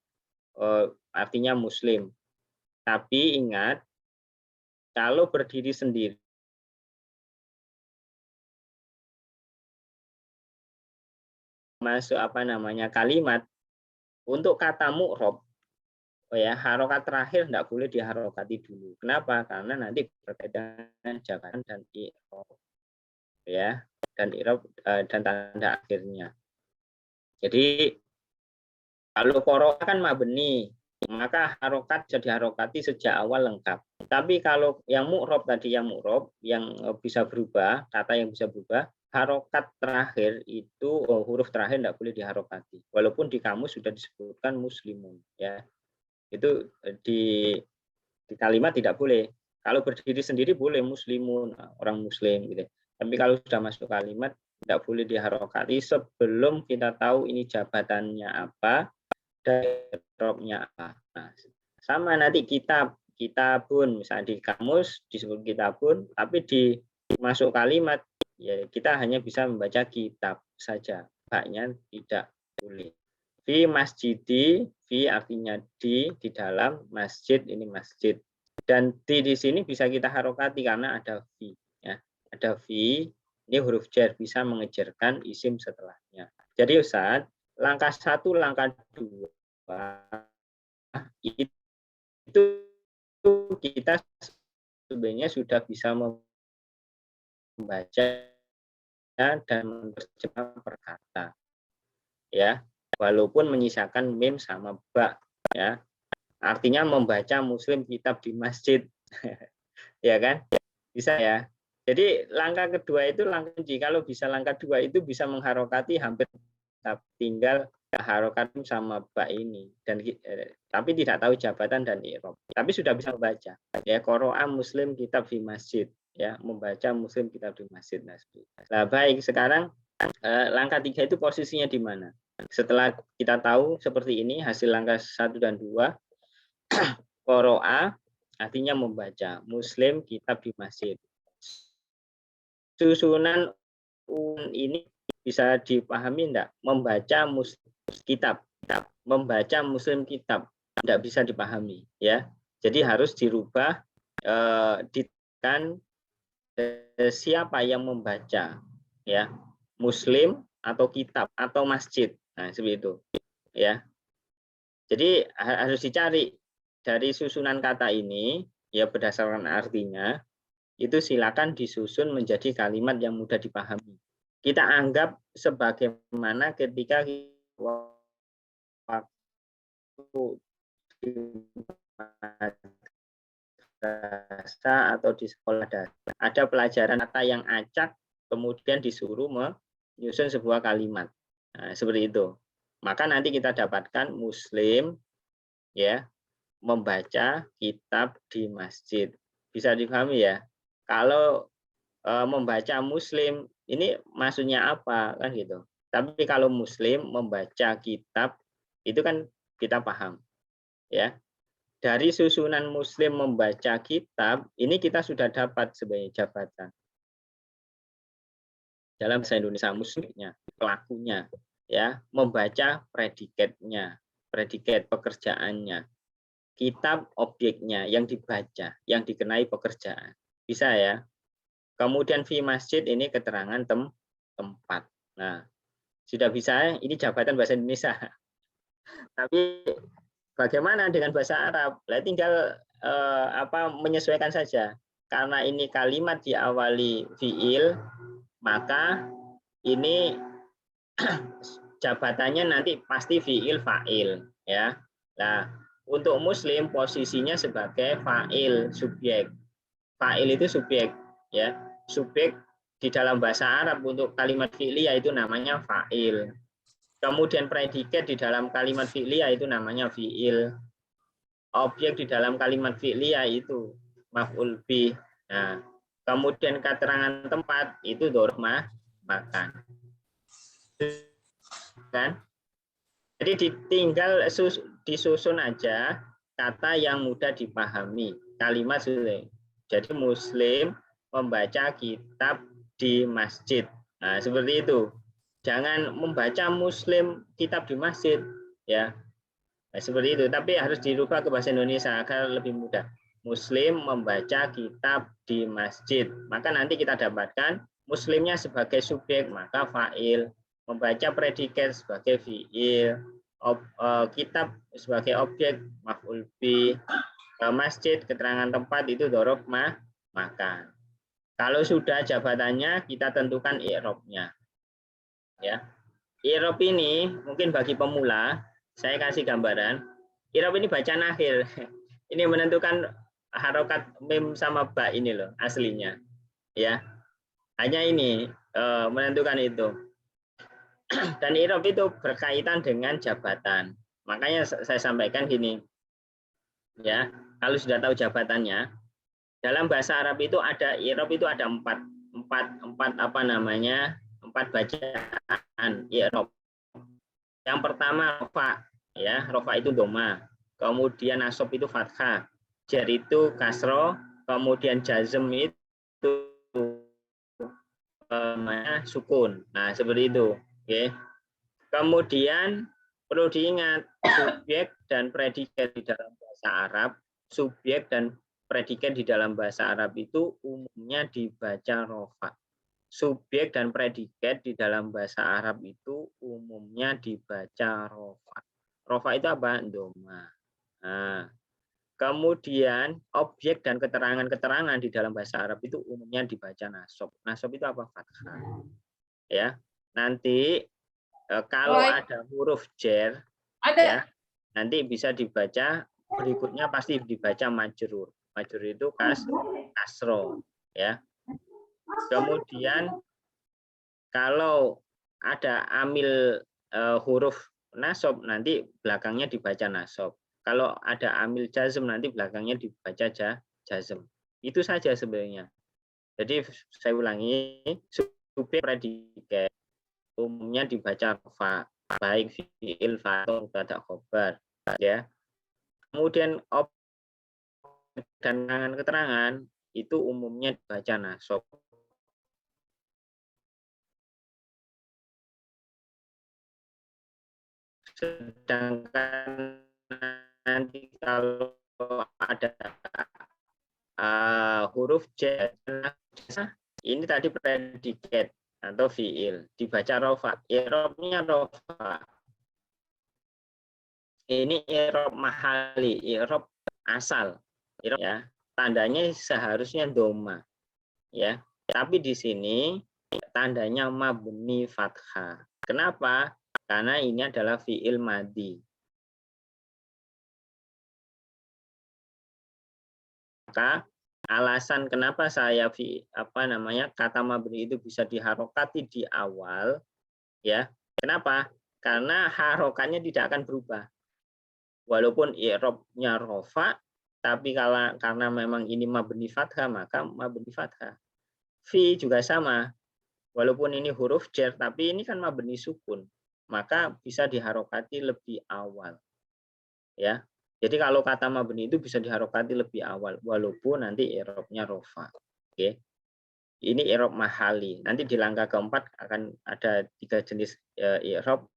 artinya muslim. Tapi ingat, kalau berdiri sendiri, masuk kalimat, untuk kata mu'rob, ya harokat terakhir tidak boleh diharokati dulu. Kenapa? Karena nanti berbeda jabatan dan i'rob ya, dan i'rob dan tanda akhirnya. Jadi kalau qoro'a kan mabni, maka harokat bisa diharokati sejak awal lengkap. Tapi kalau yang mu'rob tadi, yang mu'rob yang bisa berubah, kata yang bisa berubah, harokat terakhir itu huruf terakhir tidak boleh diharokati. Walaupun di kamus sudah disebutkan muslimun ya. Itu di kalimat tidak boleh. Kalau berdiri sendiri boleh muslimun, orang muslim gitu. Tapi kalau sudah masuk kalimat tidak boleh diharokati sebelum kita tahu ini jabatannya apa dan i'rabnya apa. Nah, sama nanti kitabun misalnya di kamus disebut kitabun, tapi di masuk kalimat ya kita hanya bisa membaca kitab saja. Haknya tidak boleh. Fi masjidi, fi artinya di dalam, masjid ini masjid. Dan di sini bisa kita harokati karena ada fi ya. Ada fi, ini huruf jar bisa mengejarkan isim setelahnya. Jadi Ustaz, langkah 1, langkah 2 itu kita sebenarnya sudah bisa membaca dan menerjemah perkata ya, walaupun menyisakan mim sama ba ya. Artinya membaca muslim kitab di masjid. Ya kan? Bisa ya. Jadi langkah kedua itu langkah kunci. Kalau bisa langkah 2 itu bisa mengharokati hampir tinggal harokat sama ba ini dan tapi tidak tahu jabatan dan i'rab. Tapi sudah bisa membaca. Ya qoro'a muslim kitab di masjid ya, membaca muslim kitab di masjid. Nah, baik sekarang langkah 3 itu posisinya di mana? Setelah kita tahu seperti ini hasil langkah 1 dan 2, qoro'a artinya membaca, muslim kitab di masjid. Susunan ini bisa dipahami enggak? Membaca kitab, membaca muslim kitab tidak bisa dipahami ya. Jadi harus dirubah siapa yang membaca ya, muslim atau kitab atau masjid. Nah, seperti itu ya. Jadi harus dicari dari susunan kata ini ya berdasarkan artinya itu silakan disusun menjadi kalimat yang mudah dipahami. Kita anggap sebagaimana ketika waktu di madrasah atau di sekolah dasar ada pelajaran kata yang acak kemudian disuruh menyusun sebuah kalimat. Nah, seperti itu. Maka nanti kita dapatkan muslim ya membaca kitab di masjid. Bisa dipahami ya? Kalau membaca muslim ini maksudnya apa kan gitu. Tapi kalau muslim membaca kitab itu kan kita paham ya. Dari susunan muslim membaca kitab ini kita sudah dapat sebagai jabatan. Dalam bahasa Indonesia muslimnya, pelakunya ya, membaca predikatnya, predikat pekerjaannya. Kitab objeknya yang dibaca, yang dikenai pekerjaan. Bisa ya. Kemudian fi masjid ini keterangan tempat. Nah, sudah bisa ini jabatan bahasa Indonesia. Tapi bagaimana dengan bahasa Arab? Lah tinggal menyesuaikan saja. Karena ini kalimat diawali fiil, maka ini jabatannya nanti pasti fiil fa'il, ya. Nah, untuk muslim posisinya sebagai fa'il, subjek. Fa'il itu subjek, ya. Subjek di dalam bahasa Arab untuk kalimat fi'liyah itu namanya fa'il. Kemudian predikat di dalam kalimat fi'liyah itu namanya fi'il. Objek di dalam kalimat fi'liyah itu maf'ul bih. Nah, kemudian keterangan tempat itu dzarf makan. Kan? Jadi tinggal disusun aja kata yang mudah dipahami. Kalimat sudah. Jadi muslim membaca kitab di masjid. Nah, seperti itu. Jangan membaca muslim kitab di masjid, ya. Nah, seperti itu, tapi harus dirubah ke bahasa Indonesia agar lebih mudah. Muslim membaca kitab di masjid. Maka nanti kita dapatkan muslimnya sebagai subjek, maka fa'il. Membaca predikat sebagai fi'il. Kitab sebagai objek, maf'ul bih. Masjid, keterangan tempat itu dzaraf makan. Kalau sudah jabatannya, kita tentukan i'rabnya. Ya. I'rab ini mungkin bagi pemula, saya kasih gambaran. I'rab ini bacaan akhir. Ini menentukan harokat mim sama ba ini loh aslinya. Ya. Hanya ini menentukan itu. Dan i'rab itu berkaitan dengan jabatan. Makanya saya sampaikan gini. Ya, kalau sudah tahu jabatannya, dalam bahasa Arab itu ada i'rab itu ada empat bacaan i'rab. Yang pertama rofa, ya, rofa itu doma, kemudian nasab itu fathah, jar itu kasro, kemudian jazm itu sukun. Nah, seperti itu. Oke. Kemudian perlu diingat subjek dan predikat di dalam bahasa Arab, subjek dan predikat di dalam bahasa Arab itu umumnya dibaca rofa. Subjek dan predikat di dalam bahasa Arab itu umumnya dibaca rofa. Rofa itu apa? Doma. Nah, kemudian objek dan keterangan-keterangan di dalam bahasa Arab itu umumnya dibaca nasab. Nasab itu apa? Fathah. Ya. Nanti kalau ada huruf jar, ya, nanti bisa dibaca berikutnya pasti dibaca majrur. Majrur itu kasro, ya. Kemudian kalau ada amil huruf nasab nanti belakangnya dibaca nasab. Kalau ada amil jazm nanti belakangnya dibaca jazm. Itu saja sebenarnya. Jadi saya ulangi, subjek predikat umumnya dibaca rofa, baik fi'il, fa'il, mubtada, khobar, ya. Kemudian objek dan keterangan itu umumnya dibaca nasab. Sedangkan nanti kalau ada huruf j, ini tadi predikat atau fiil dibaca rofa, i'rabnya rofa. Ini i'rab mahali, i'rab asal, i'rab, ya, tandanya seharusnya doma, ya, tapi di sini tandanya mabni fathah. Kenapa? Karena ini adalah fiil madi. Maka alasan kenapa saya kata mabni itu bisa diharokati di awal, ya. Kenapa? Karena harokatnya tidak akan berubah. Walaupun i'rabnya rofa, tapi karena memang ini mabni fathah, maka mabni fathah. Fi juga sama. Walaupun ini huruf jar, tapi ini kan mabni sukun, maka bisa diharokati lebih awal. Ya. Jadi kalau kata mabni itu bisa diharokati lebih awal, walaupun nanti i'rabnya rofa. Oke. Ini i'rab mahali. Nanti di langkah keempat akan ada 3 jenis i'rab.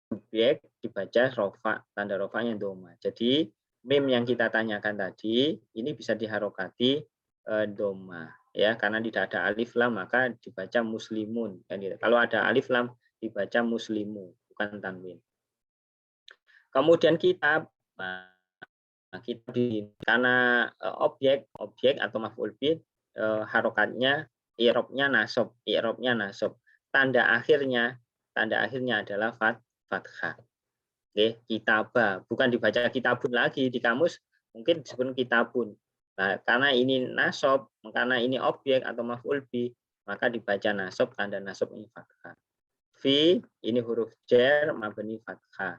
Subjek dibaca rofa, tanda rofanya doma. Jadi mim yang kita tanyakan tadi ini bisa diharokati doma, ya, karena tidak ada alif lam maka dibaca muslimun. Kalau ada alif lam dibaca muslimu, bukan tanwin. Kemudian kitab, nah, kitab karena objek atau maf'ul bih harokatnya i'rabnya nasab. Tanda akhirnya adalah fathah. Oke, kitabah, bukan dibaca kitabun lagi di kamus, mungkin disebut kitabun. Nah, karena ini nasab, karena ini objek atau maf'ul bih, maka dibaca nasab, tanda nasab ini fathah. Fi ini huruf jar mabni fathah,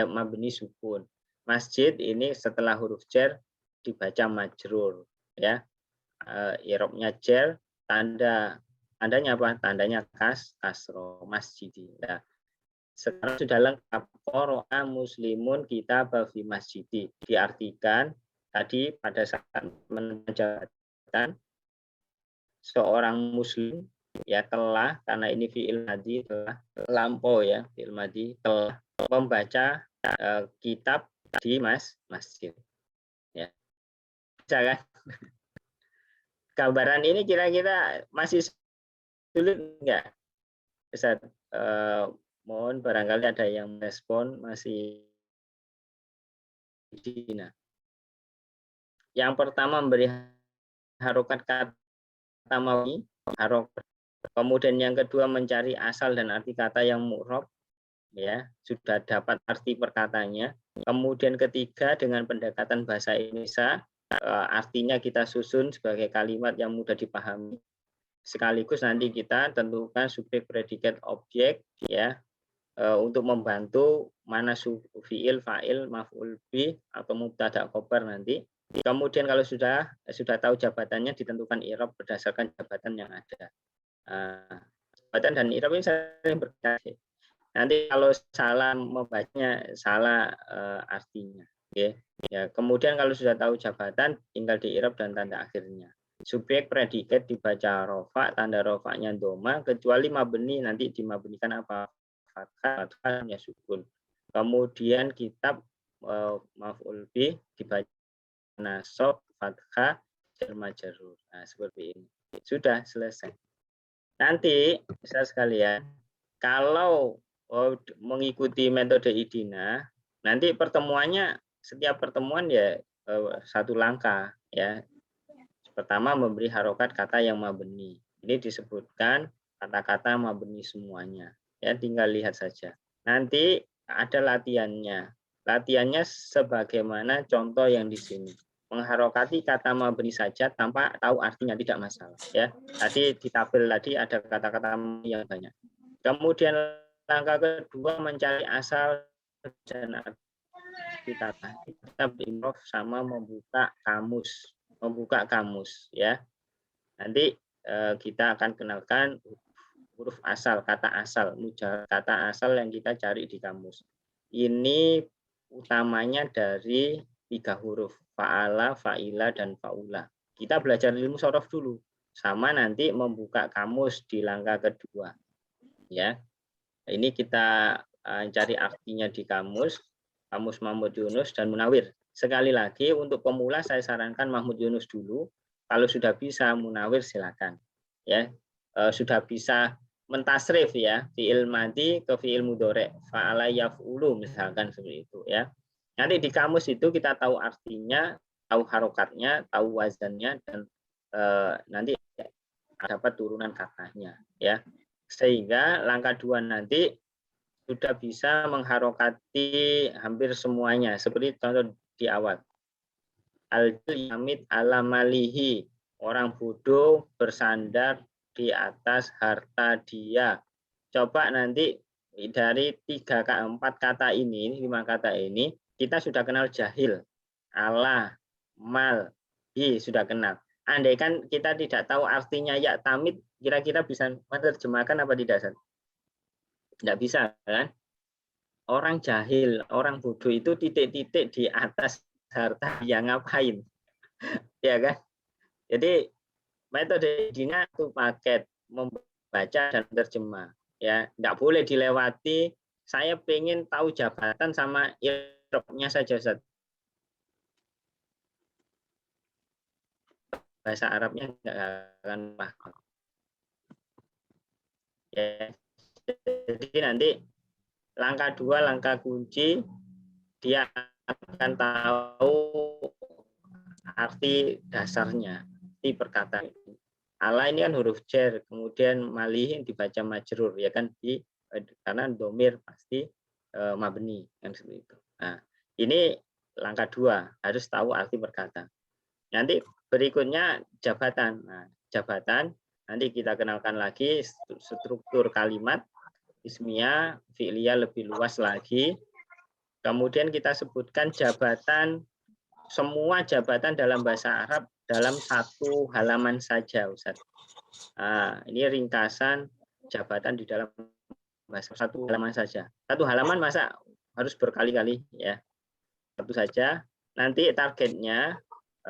mabni sukun. Masjid ini setelah huruf jar dibaca majrur, ya. I'rabnya jar, tandanya apa? Tandanya kasro, masjidi. Nah, sekarang sudah lengkap. Qara'a muslimun kitab fi masjidi. Diartikan tadi pada saat menjawabkan seorang muslim ya telah, karena ini fi'il madhi, telah lampau ya, fi'il madhi telah membaca kitab di masjid. Ya. Jangan gambaran ini kira-kira masih sulit enggak? Ustaz, mohon barangkali ada yang merespon masih Dina. Yang pertama memberi harokat kata mawi, harokat. Kemudian yang kedua mencari asal dan arti kata yang mu'rab, ya, sudah dapat arti perkataannya. Kemudian ketiga dengan pendekatan bahasa Indonesia, artinya kita susun sebagai kalimat yang mudah dipahami. Sekaligus nanti kita tentukan subjek, predikat, objek, ya, untuk membantu mana fiil, fa'il, maf'ul bih atau mubtada khobar nanti. Kemudian kalau sudah tahu jabatannya, ditentukan i'rab berdasarkan jabatan yang ada. Jabatan dan i'rab ini saling berkaitan. Nanti kalau salah membacanya, salah artinya. Oke. Ya, kemudian kalau sudah tahu jabatan, tinggal di i'rab dan tanda akhirnya. Subjek predikat dibaca rofa, tanda rofanya doma, kecuali mabni nanti dimabnikan apa? Fathah ya sukun. Kemudian kitab maf'ul bih dibaca nasab, fathah, jar majrur. Nah, seperti ini. Sudah selesai. Nanti bisa sekalian, kalau mengikuti metode IDINA, nanti pertemuannya, setiap pertemuan ya satu langkah ya. Pertama memberi harokat kata yang mabni. Ini disebutkan kata-kata mabni semuanya. Ya, tinggal lihat saja. Nanti ada latihannya. Latihannya sebagaimana contoh yang di sini. Mengharokati kata mabni saja tanpa tahu artinya, tidak masalah. Ya, tadi di tabel tadi ada kata-kata yang banyak. Kemudian langkah kedua mencari asal dan arti kata. Kita berinfo sama membuka kamus, ya. Nanti kita akan kenalkan huruf asal, kata asal, kata asal yang kita cari di kamus. Ini utamanya dari 3 huruf, fa'ala, fa'ila, dan fa'ula. Kita belajar ilmu sorof dulu, sama nanti membuka kamus di langkah kedua. Ya, ini kita cari artinya di kamus Mahmud Yunus dan Munawir. Sekali lagi untuk pemula saya sarankan Mahmud Yunus dulu. Kalau sudah bisa Munawir silakan. Ya, sudah bisa mentasrif ya, fiil madhi ke fiil mudhari, fa'ala yaf'ulu misalkan seperti itu ya. Nanti di kamus itu kita tahu artinya, tahu harokatnya, tahu wazannya, dan nanti dapat turunan katanya ya. Sehingga langkah 2 nanti sudah bisa mengharokati hampir semuanya. Seperti contoh di awal. Al-yamid ala malihi. Orang bodoh bersandar di atas harta dia. Coba nanti dari 4 kata ini, 5 kata ini, kita sudah kenal jahil. Allah, mal, hi, sudah kenal. Andaikan kita tidak tahu artinya ya tamid, kira-kira bisa menerjemahkan apa tidak? Tidak bisa kan? Orang jahil, orang bodoh itu titik-titik di atas harta yang ngapain? Ya kan? Jadi metode IDINA itu paket membaca dan terjemah. Ya, tidak boleh dilewati. Saya pengen tahu jabatan sama i'rabnya saja, Ustaz. Bahasa Arabnya nggak akan paham. Ya, Jadi nanti langkah 2, langkah kunci, dia akan tahu arti dasarnya, arti perkataan. Ala ini kan huruf jar, kemudian malihin dibaca majrur, ya kan, karena domir pasti mabni, kan seperti itu. Nah, ini langkah 2, harus tahu arti perkataan. Nanti berikutnya jabatan. Nah, jabatan nanti kita kenalkan lagi struktur kalimat ismiyah, fi'liyah lebih luas lagi. Kemudian kita sebutkan jabatan, semua jabatan dalam bahasa Arab dalam satu halaman saja, Ustaz. Nah, ini ringkasan jabatan di dalam bahasa satu halaman saja. Satu halaman masa harus berkali-kali, ya. Satu saja. Nanti targetnya,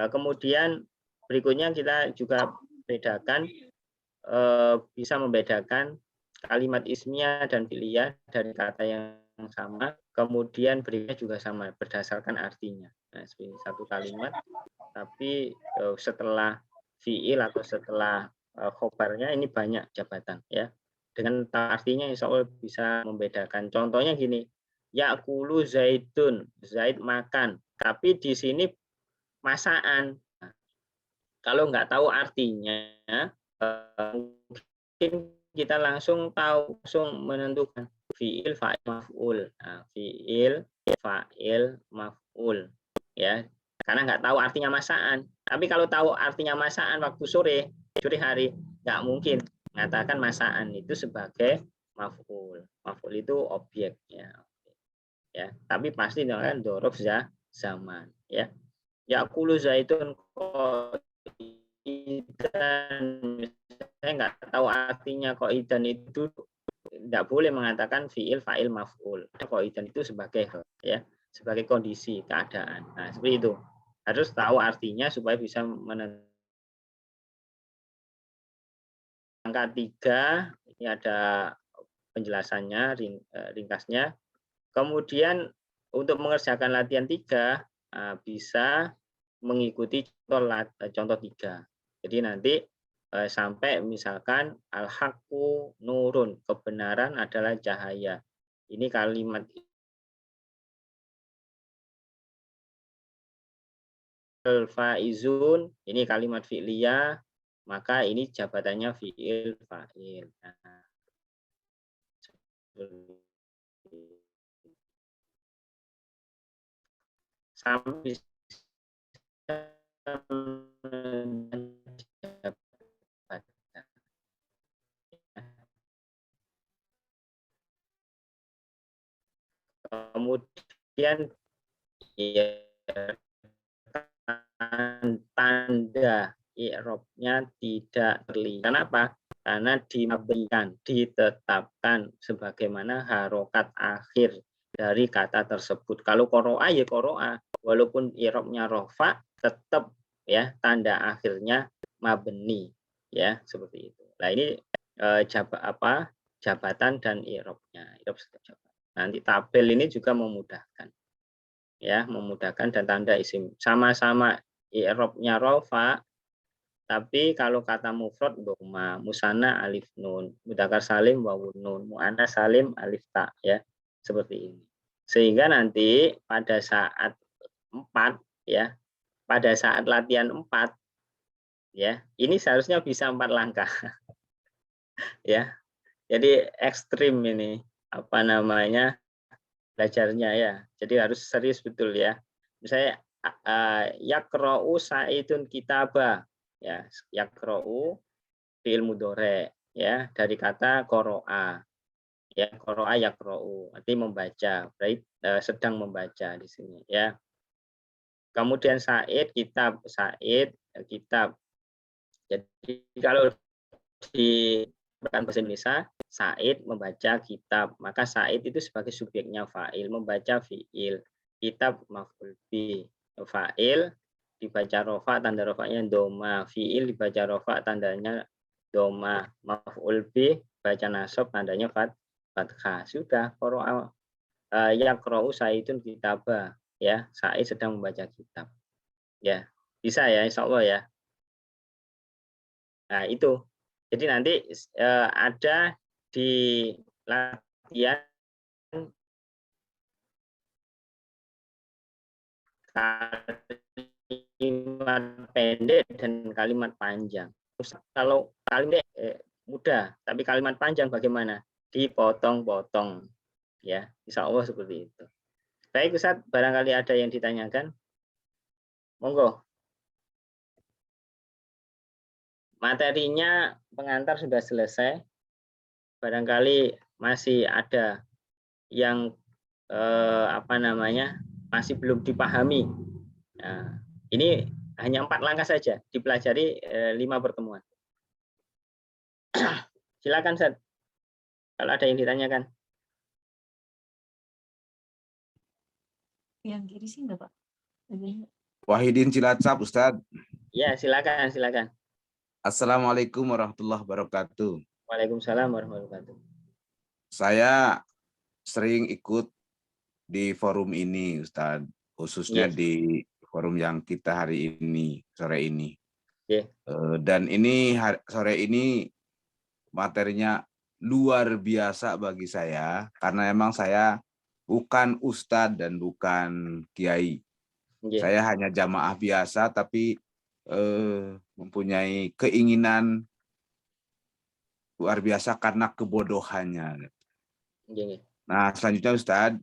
kemudian berikutnya kita juga bedakan, bisa membedakan kalimat ismiyah dan fi'liyah dari kata yang sama, kemudian berikutnya juga sama berdasarkan artinya. Nah, seperti satu kalimat, tapi setelah fi'il atau setelah khobarnya ini banyak jabatan, ya. Dengan artinya insya Allah bisa membedakan. Contohnya gini, ya'kulu zaidun, Zaid makan, tapi di sini masakan. Nah, kalau nggak tahu artinya, mungkin kita langsung menentukan fiil, fa'il, maf'ul. Nah, fiil, fa'il, maf'ul, ya, karena nggak tahu artinya masakan. Tapi kalau tahu artinya masakan waktu sore hari, nggak mungkin mengatakan masakan itu sebagai maf'ul. Maf'ul itu objek, ya. Tapi pasti dengan dorof zaman, ya. Ya'kulu zaitun qa'idan, saya nggak tahu artinya qa'idan itu, tidak boleh mengatakan fiil, fa'il, maf'ul. Qa'idan itu sebagai, ya, sebagai kondisi keadaan. Nah, seperti itu. Harus tahu artinya supaya bisa menentukan. Angka 3 ini ada penjelasannya, ringkasnya. Kemudian untuk mengerjakan latihan 3 bisa mengikuti contoh 3. Jadi nanti sampai misalkan al-haqqu nurun, kebenaran adalah cahaya. Ini kalimat al-faizun, ini kalimat fi'liyah, maka ini jabatannya fi'il, fa'il. Nah, sampai kemudian ya, tanda i'rabnya tidak terlihat. Kenapa? Karena ditetapkan sebagaimana harokat akhir dari kata tersebut. Kalau qoro'a ya qoro'a, walaupun i'rabnya rofa, tetap, ya, tanda akhirnya mabni, ya, seperti itu. Nah, ini jabatan dan i'rabnya. Nanti tabel ini juga memudahkan, ya, memudahkan, dan tanda isim sama-sama i'rabnya rofa, tapi kalau kata mufrad dhamma, musanna alif nun, mudzakkar salim wawun nun, muannas salim alif ta, ya, seperti ini. Sehingga nanti pada saat 4, ya, pada saat latihan 4, ya, ini seharusnya bisa 4 langkah. Ya. Jadi ekstrim ini apa namanya belajarnya, ya. Jadi harus serius betul, ya. Misalnya yaqra'u Sa'idun kitaba, ya, yaqra'u fi'il mudhari', ya, dari kata qara'a, ya, qara'a yaqra'u, arti membaca, berarti sedang membaca di sini, ya. Kemudian Sa'id, kitab, Sa'id, kitab. Jadi kalau di bahasa Indonesia, Sa'id membaca kitab, maka Sa'id itu sebagai subjeknya fa'il, membaca fi'il, kitab maf'ul bi, fa'il dibaca rofa, tanda rofanya doma, fi'il dibaca rofa, tandanya doma, maf'ul bi baca nasab, tandanya fathah. Sudah, qara'a yaqra'u Sa'idun kitaba, ya, Sa'id sedang membaca kitab. Ya, bisa, ya, insyaallah, ya. Nah, itu. Jadi nanti ada di latihan kalimat pendek dan kalimat panjang. Kalau kalimat mudah, tapi kalimat panjang bagaimana? Dipotong-potong. Ya, insya Allah seperti itu. Baik Ustaz, barangkali ada yang ditanyakan. Monggo. Materinya pengantar sudah selesai. Barangkali masih ada yang masih belum dipahami. Nah, ini hanya 4 langkah saja, dipelajari 5 pertemuan. Silakan Ustaz, kalau ada yang ditanyakan. Yang kiri sih enggak, Pak? Wahidin Cilacap, Ustaz. Ya, silakan. Assalamualaikum warahmatullahi wabarakatuh. Waalaikumsalam warahmatullahi wabarakatuh. Saya sering ikut di forum ini, Ustaz, khususnya di forum yang kita hari ini, sore ini. Dan ini sore ini materinya luar biasa bagi saya, karena emang saya bukan Ustadz dan bukan kiai. Saya hanya jamaah biasa, tapi mempunyai keinginan luar biasa karena kebodohannya. Nah, selanjutnya Ustadz,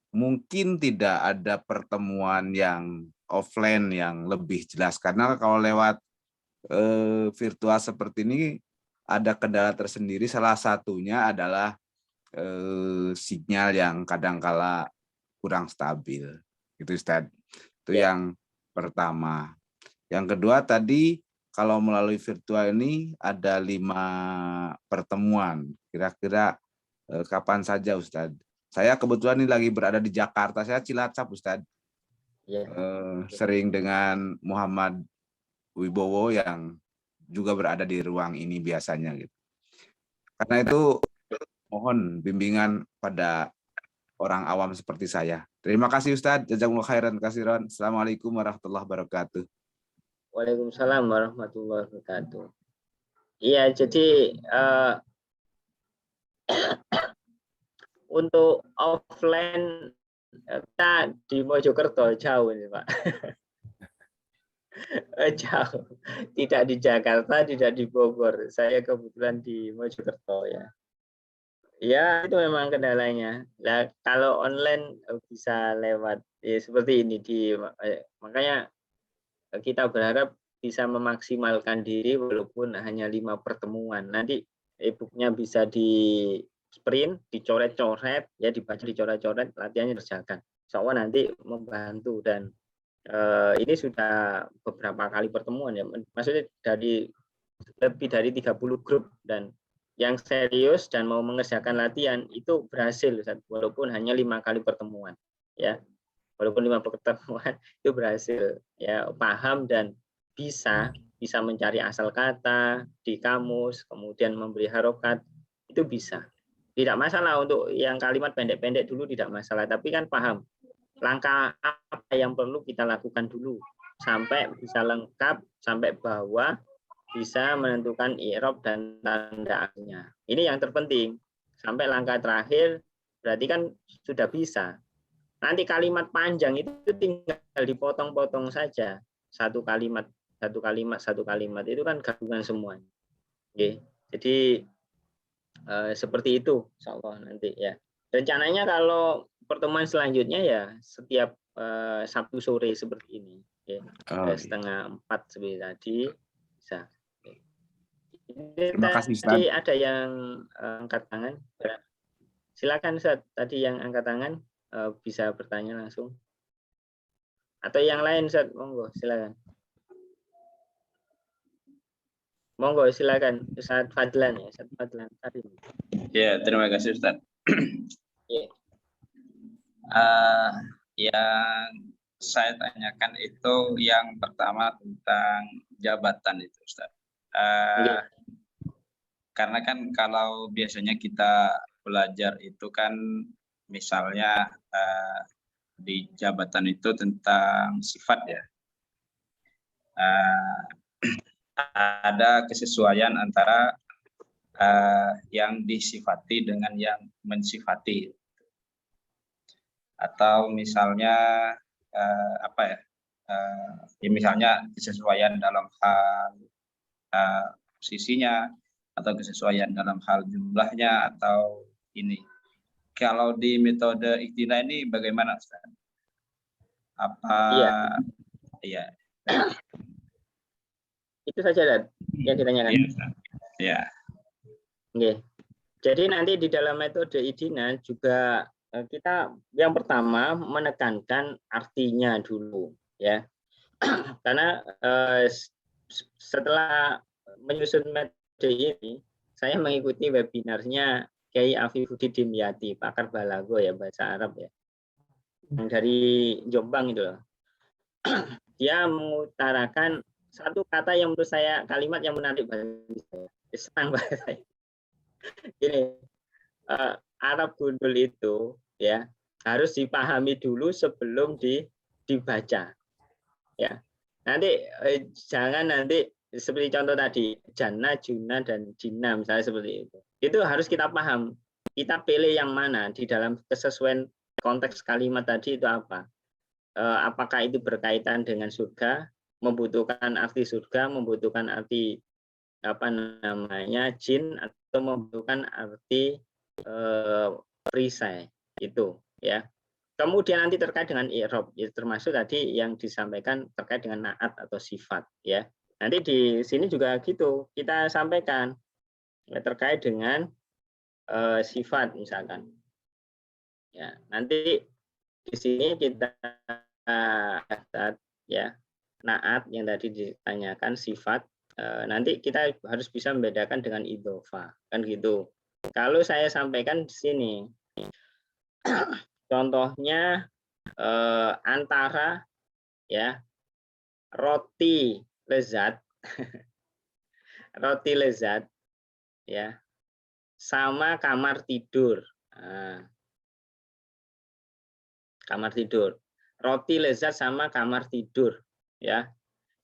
mungkin tidak ada pertemuan yang offline yang lebih jelas, karena kalau lewat virtual seperti ini ada kendala tersendiri, salah satunya adalah sinyal yang kadangkala kurang stabil. Itu Ustadz. Itu yang pertama. Yang kedua tadi, kalau melalui virtual ini ada 5 pertemuan. Kira-kira kapan saja Ustadz? Saya kebetulan ini lagi berada di Jakarta, saya Cilacap Ustadz. Sering dengan Muhammad Wibowo yang juga berada di ruang ini biasanya gitu. Karena itu mohon bimbingan pada orang awam seperti saya. Terima kasih Ustadz. Jazakumullah khairan katsiran. Assalamualaikum warahmatullahi wabarakatuh. Waalaikumsalam warahmatullahi wabarakatuh. Iya, jadi untuk offline kita di Mojokerto jauh ini Pak. Jauh. Tidak di Jakarta, tidak di Bogor. Saya kebetulan di Mojokerto ya. Ya, itu memang kendalanya. Nah, kalau online bisa lewat seperti ini makanya kita berharap bisa memaksimalkan diri walaupun hanya 5 pertemuan. Nanti e-booknya bisa di print, dicoret-coret, ya dibaca dicoret-coret, latihannya dikerjakan. Insya Allah nanti membantu dan ini sudah beberapa kali pertemuan ya, maksudnya dari lebih dari 30 grup dan yang serius dan mau mengerjakan latihan itu berhasil walaupun hanya 5 kali pertemuan ya, walaupun 5 pertemuan itu berhasil ya, paham dan bisa mencari asal kata di kamus, kemudian memberi harokat, itu bisa, tidak masalah. Untuk yang kalimat pendek-pendek dulu tidak masalah, tapi kan paham langkah apa yang perlu kita lakukan dulu sampai bisa lengkap, sampai bawah bisa menentukan i'rab dan tanda aslinya. Ini yang terpenting. Sampai langkah terakhir berarti kan sudah bisa. Nanti kalimat panjang itu tinggal dipotong-potong saja. Satu kalimat itu kan gabungan semuanya. Oke. Jadi seperti itu insyaallah nanti ya. Rencananya kalau pertemuan selanjutnya ya setiap Sabtu sore seperti ini, ya. 3:30 seperti tadi bisa. Terima kasih Ustaz. Tadi ada yang angkat tangan. Silakan Ustaz, tadi yang angkat tangan bisa bertanya langsung. Atau yang lain Ustaz, monggo silakan. Monggo silakan Ustaz Fadlan ya, Ustaz Fadlan tadi. Ya, terima kasih Ustaz. Yang saya tanyakan itu yang pertama tentang jabatan itu Ustaz. Karena kan kalau biasanya kita belajar itu kan misalnya di jabatan itu tentang sifat ya. Ada kesesuaian antara yang disifati dengan yang mensifati, atau misalnya apa ya, ya misalnya kesesuaian dalam hal posisinya, atau kesesuaian dalam hal jumlahnya, atau ini. Kalau di metode ikhtina ini bagaimana, Ustaz? Apa Iya, ya? itu saja Dan, yang ditanyakan. Iya, Ustaz. Ya. Oke. Jadi nanti di dalam metode ikhtina juga kita yang pertama menekankan artinya dulu, ya. Karena setelah menyusun metode ini, saya mengikuti webinarnya Kiai Afifuddin Dimyati, pakar balago ya, bahasa Arab ya, yang dari Jombang itu loh. Dia mengutarakan satu kata yang menurut saya, kalimat yang menarik bagi saya, senang bagi saya. Ini Arab gundul itu ya harus dipahami dulu sebelum dibaca, ya. Nanti jangan nanti seperti contoh tadi jannah, junah, dan jinah misalnya seperti itu. Itu harus kita paham. Kita pilih yang mana di dalam kesesuaian konteks kalimat tadi itu apa? Apakah itu berkaitan dengan surga, membutuhkan arti surga, membutuhkan arti apa namanya jin, atau membutuhkan arti perisai itu, ya. Kemudian nanti terkait dengan i'rab, ya, termasuk tadi yang disampaikan terkait dengan naat atau sifat, ya. Nanti di sini juga gitu, kita sampaikan ya, terkait dengan sifat misalkan. Ya, nanti di sini kita ya naat yang tadi ditanyakan sifat, nanti kita harus bisa membedakan dengan idhofah, kan gitu. Kalau saya sampaikan di sini contohnya antara ya roti lezat roti lezat ya sama kamar tidur. Kamar tidur. Roti lezat sama kamar tidur ya.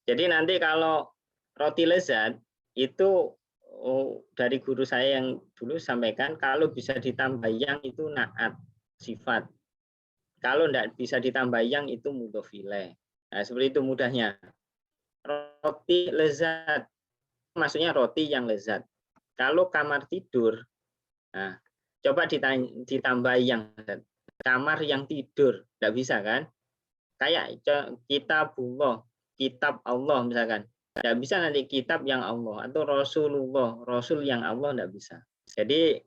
Jadi nanti kalau roti lezat itu dari guru saya yang dulu sampaikan kalau bisa ditambah yang itu naat sifat. Kalau tidak bisa ditambah yang itu mudhof ilaih. Nah, seperti itu mudahnya. Roti lezat, maksudnya roti yang lezat. Kalau kamar tidur, nah, coba ditambah yang kamar yang tidur, tidak bisa kan? Kayak kitabullah, kitab Allah misalkan. Tidak bisa nanti kitab yang Allah atau Rasulullah, Rasul yang Allah tidak bisa. Jadi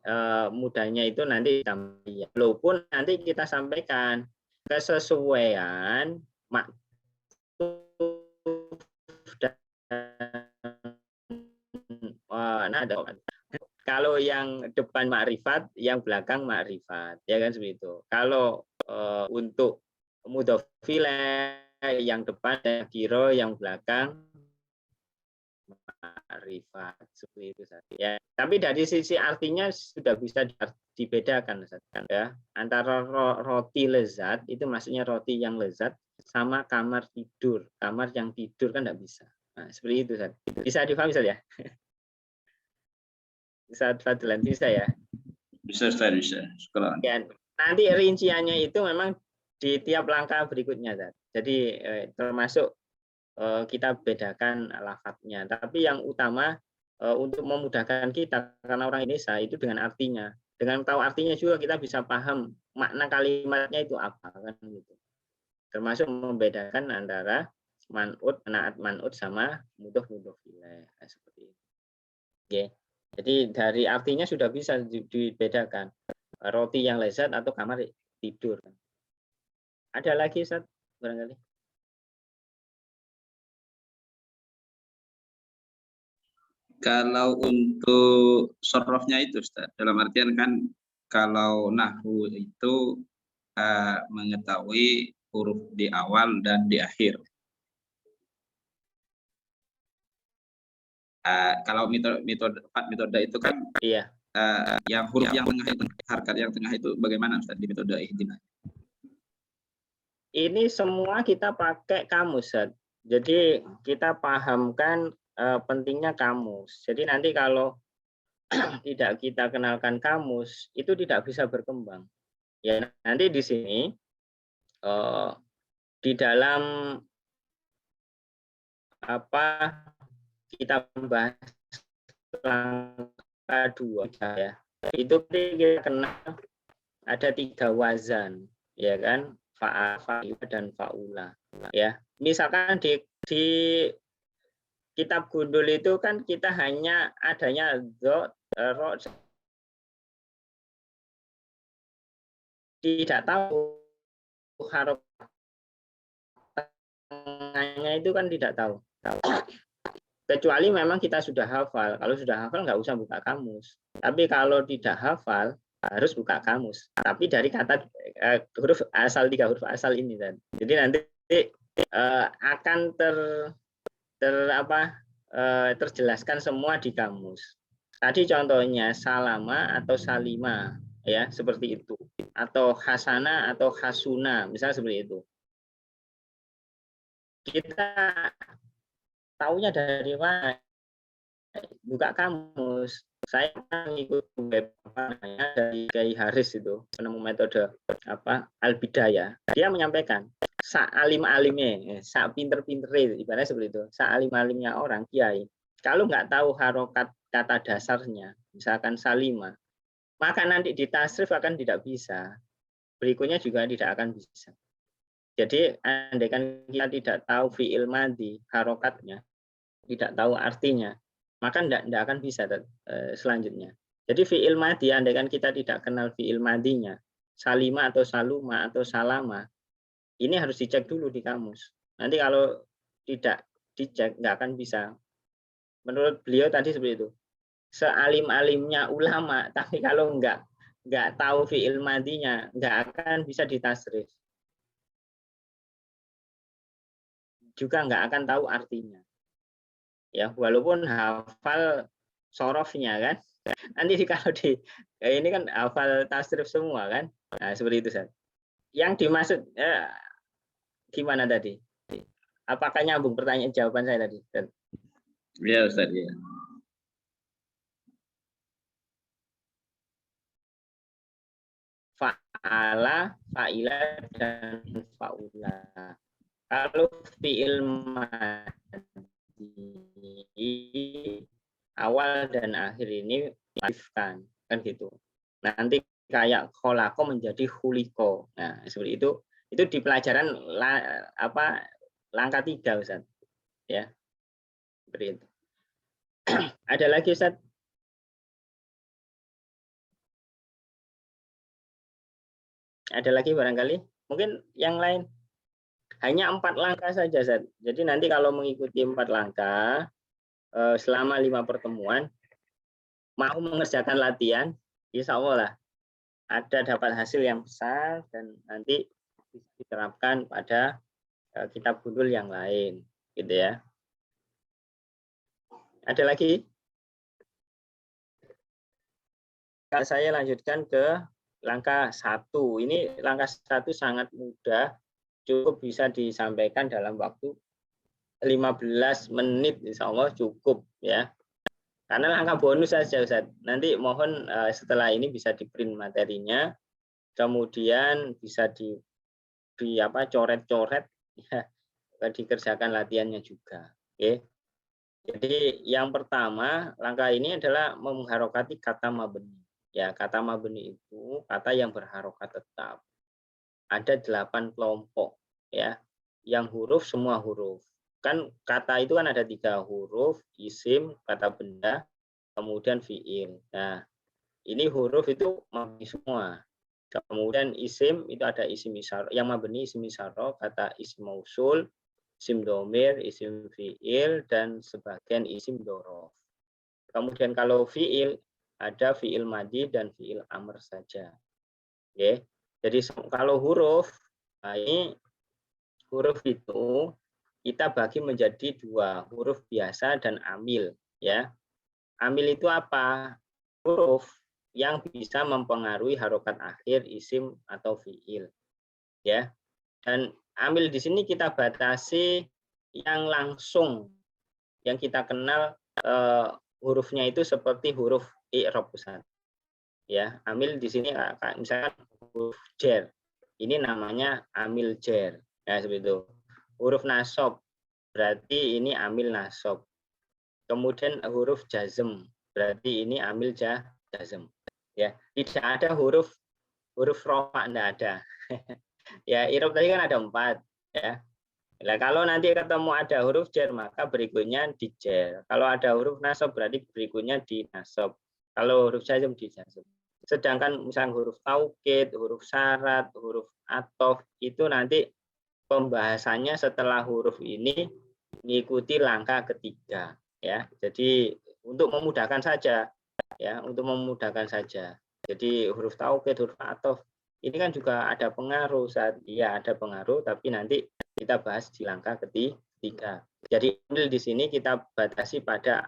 mudahnya itu nanti ditambah. Walaupun nanti kita sampaikan kesesuaian maktub dan kalau yang depan makrifat, yang belakang makrifat, ya kan seperti itu. Kalau untuk mudhof ilaih yang depan kiro, yang belakang makrifat, seperti itu saja. Ya, tapi dari sisi artinya sudah bisa dibedakan ya. Antara roti lezat itu maksudnya roti yang lezat sama kamar tidur. Kamar yang tidur kan tidak bisa. Nah, seperti itu Ustaz. Bisa dipahami Ustaz ya? Bisa Fadlan, bisa ya? Bisa, Ustaz, bisa. Sekolah. Ya, nanti rinciannya itu memang di tiap langkah berikutnya, Ustaz. Jadi termasuk kita bedakan lafadznya. Tapi yang utama untuk memudahkan kita karena orang Indonesia itu dengan artinya. Dengan tahu artinya juga kita bisa paham makna kalimatnya itu apa kan gitu. Termasuk membedakan antara man'ut, naat man'ut sama mudhof ilaih seperti itu. Oke. Jadi dari artinya sudah bisa dibedakan roti yang lezat atau kamar tidur. Ada lagi Ustaz barangkali? Kalau untuk sorofnya itu, Ustaz, dalam artian kan kalau nahwu itu mengetahui huruf di awal dan di akhir. Kalau metode itu kan iya. Yang huruf yang tengah itu, harkat yang tengah itu bagaimana Ustaz di metode ihdina? Ini semua kita pakai kamus, Ustaz. Jadi kita pahamkan pentingnya kamus. Jadi nanti kalau tidak kita kenalkan kamus, itu tidak bisa berkembang. Ya, nanti di sini di dalam kita membahas langkah 2 ya. Itu kita kenal ada 3 wazan, ya kan? Fa'al, fa'ila, dan fa'ula. Ya, misalkan di kitab gundul itu kan kita hanya adanya dho, ro, tidak tahu harokatnya itu kan tidak tahu. Kecuali memang kita sudah hafal. Kalau sudah hafal nggak usah buka kamus. Tapi kalau tidak hafal harus buka kamus. Tapi dari kata huruf asal 3 huruf asal ini dan. Jadi nanti akan terjelaskan semua di kamus. Tadi contohnya salama atau salima ya seperti itu. Atau hasana atau hasuna misalnya seperti itu. Kita taunya dari mana? Buka kamus. Saya ikut web dari Kiai Haris itu, penemu metode Al-Bidayah. Dia menyampaikan, sa-alim-alimnya, sa-pinter-pinternya, ibaratnya seperti itu. Sa-alim-alimnya orang Kiai. Kalau nggak tahu harokat kata dasarnya, misalkan salima, maka nanti di tasrif akan tidak bisa. Berikutnya juga tidak akan bisa. Jadi andaikan kita tidak tahu fi'il madhi, harokatnya, tidak tahu artinya, maka tidak akan bisa selanjutnya. Jadi fi'il madhi, andaikan kita tidak kenal fi'il madhinya, salima atau saluma atau salama, ini harus dicek dulu di kamus. Nanti kalau tidak dicek, nggak akan bisa. Menurut beliau tadi seperti itu. Sealim-alimnya ulama, tapi kalau nggak tahu fi'il madhinya, nggak akan bisa ditasrif. Juga nggak akan tahu artinya. Ya, walaupun hafal sorofnya kan. Nanti kalau ini kan hafal tasrif semua kan. Nah, seperti itu, Ustaz. Yang dimaksud gimana tadi? Apakah nyambung pertanyaan jawaban saya tadi? Iya, Ustaz, ya. Fa'ala, fa'ila, dan fa'ula. Kalau fi'il madhi awal dan akhir ini diaktifkan kan gitu. Nanti kayak kholako menjadi huliko. Nah, seperti itu. Itu di pelajaran langkah 3, Ustaz. Ya. Seperti itu. Ada lagi, Ustaz? Ada lagi barangkali? Mungkin yang lain. Hanya 4 langkah saja, Ustaz. Jadi nanti kalau mengikuti 4 langkah selama 5 pertemuan, mau mengerjakan latihan, insya Allah lah ada dapat hasil yang besar dan nanti bisa diterapkan pada kitab gundul yang lain, gitu ya. Ada lagi? Saya lanjutkan ke langkah 1. Ini langkah 1 sangat mudah. Cukup bisa disampaikan dalam waktu 15 menit, insya Allah cukup ya. Karena langkah bonus saja, Ustaz. Nanti mohon setelah ini bisa di-print materinya, kemudian bisa coret-coret, ya, dikerjakan latihannya juga. Oke. Jadi yang pertama langkah ini adalah mengharokati kata mabni. Ya, kata mabni itu kata yang berharokat tetap. Ada 8 kelompok ya, yang huruf semua huruf. Kan kata itu kan ada 3 huruf, isim, kata benda, kemudian fiil. Nah, ini huruf itu mabni semua. Kemudian isim itu ada isim isyarah, yang mabni isim isyarah, kata isim mausul, isim domir, isim fiil, dan sebagian isim dorof. Kemudian kalau fiil ada fiil madhi dan fiil amr saja. Oke. Jadi kalau huruf, nah ini huruf itu kita bagi menjadi 2, huruf biasa dan amil. Ya, amil itu apa? Huruf yang bisa mempengaruhi harokat akhir isim atau fiil. Ya, dan amil di sini kita batasi yang langsung, yang kita kenal hurufnya itu seperti huruf i'rab Ustaz. Ya, amil di sini misalkan huruf jar. Ini namanya amil jar. Ya, seperti itu. Huruf nasab berarti ini amil nasab. Kemudian huruf jazm berarti ini amil jazm. Ya, tidak ada huruf rafa, tidak ada. Ya, i'rab tadi kan ada 4 ya. Nah, kalau nanti ketemu ada huruf jar maka berikutnya di jar. Kalau ada huruf nasab berarti berikutnya di nasab. Kalau huruf jazm di jazm. Sedangkan misalnya huruf taukid, huruf syarat, huruf athof itu nanti pembahasannya setelah huruf ini mengikuti langkah ketiga ya. Jadi untuk memudahkan saja ya, untuk memudahkan saja. Jadi huruf taukid, huruf athof ini kan juga ada pengaruh saat iya ada pengaruh tapi nanti kita bahas di langkah ketiga. Jadi amil di sini kita batasi pada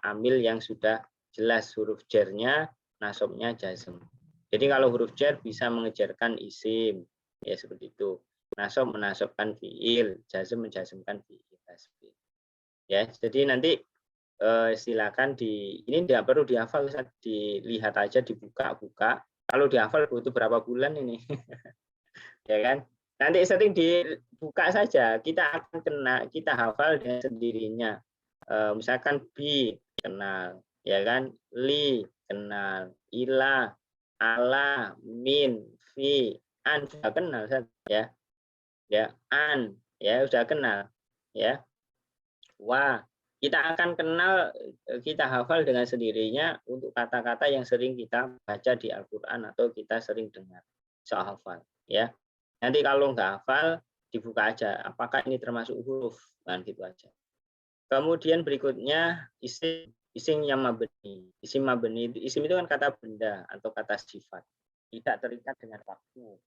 amil yang sudah jelas huruf jarnya, nasabnya jazm. Jadi kalau huruf jar bisa mengejarkan isim ya seperti itu. Nasab menasabkan fiil, jazm menjazmkan fiil. Ya, jadi nanti silakan ini tidak perlu dihafal, dilihat aja, dibuka-buka. Kalau dihafal butuh berapa bulan ini, ya kan? Nanti sering dibuka saja, kita akan kita hafal dengan sendirinya. Misalkan bi kenal, ya kan? Li kenal, ila, ala, min, fi, an sudah kenal ya. Ya, an ya sudah kenal ya. Wah, kita akan kenal, kita hafal dengan sendirinya untuk kata-kata yang sering kita baca di Al-Qur'an atau kita sering dengar. Bisa hafal ya. Nanti kalau nggak hafal dibuka aja apakah ini termasuk huruf kan gitu aja. Kemudian berikutnya isim yang mabni. Isim mabni isim itu kan kata benda atau kata sifat, tidak terikat dengan waktu.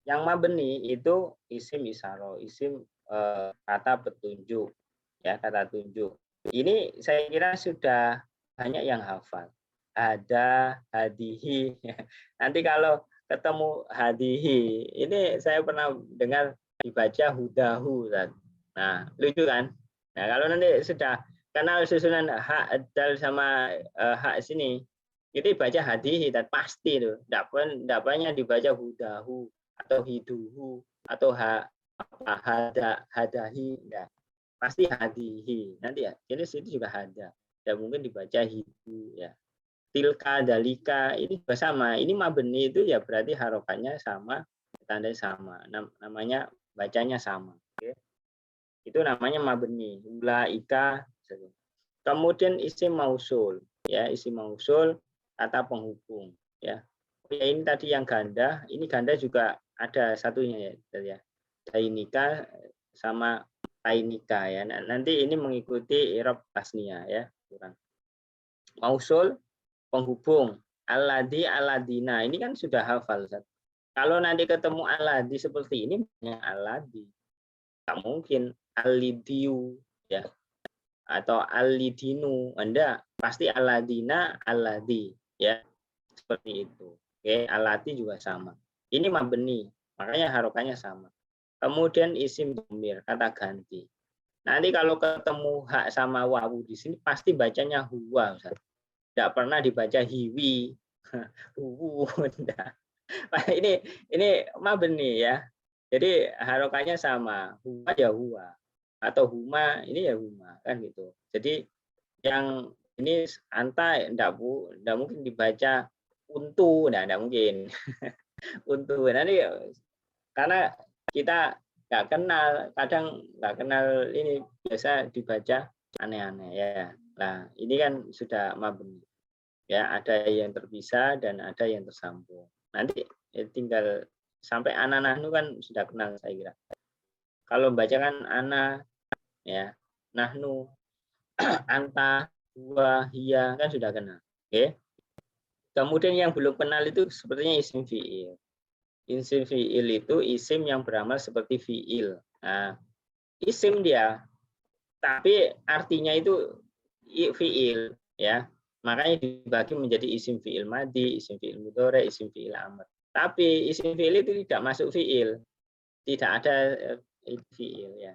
Yang mabni itu isim isyarah, isim kata petunjuk, ya kata tunjuk. Ini saya kira sudah banyak yang hafal. Ada, hadihi. Nanti kalau ketemu hadihi, ini saya pernah dengar dibaca hudahu. Nah, lucu kan? Nah, kalau nanti sudah kenal susunan hak dal sama hak sini, itu dibaca hadihi dan pasti itu. Tidak banyak dibaca hudahu atau hiduhu atau hadahi enggak, pasti hadihi nanti ya. Jadi situ juga hada dan mungkin dibaca hidu ya. Tilka dalika ini juga sama, ini mabni itu ya berarti harokatnya sama, tandanya sama, namanya bacanya sama. Oke. Itu namanya mabni. Ulaika. Kemudian isim mausul ya, isim mausul kata penghubung ya. Ya ini tadi yang ganda, ini ganda juga ada satunya ya. Tainika sama tainika ya. Nanti ini mengikuti i'rab tasnia ya. Mausul penghubung, alladzi aladina. Ini kan sudah hafal. Kalau nanti ketemu alladzi seperti ini banyak alladzi. Tak mungkin alidiu ya. Atau alidinu. Anda pasti aladina alladzi ya. Seperti itu. Oke, alati juga sama. Ini mabni, makanya harokatnya sama. Kemudian isim dhamir, kata ganti. Nanti kalau ketemu hak sama wawu di sini pasti bacanya huwa, Ustaz. Tidak pernah dibaca hiwi, huwu. Ini mabni ya. Jadi harokatnya sama, huwa ya huwa atau huma ini ya huma kan gitu. Jadi yang ini anta tidak mungkin dibaca untuk, tidak mungkin. Untuk nanti karena kita nggak kenal, kadang nggak kenal ini biasa dibaca aneh-aneh ya. Nah ini kan sudah mabni ya, ada yang terpisah dan ada yang tersambung. Nanti tinggal sampai ana nahnu kan sudah kenal saya kira. Kalau baca kan ana ya, nahnu, anta, huwa, hiya kan sudah kenal. Oke. Kemudian yang belum kenal itu sepertinya isim fi'il. Isim fi'il itu isim yang beramal seperti fi'il. Nah, isim dia, tapi artinya itu fi'il, ya. Makanya dibagi menjadi isim fi'il madi, isim fi'il mudhari, isim fi'il amr. Tapi isim fi'il itu tidak masuk fi'il, tidak ada fi'il, ya.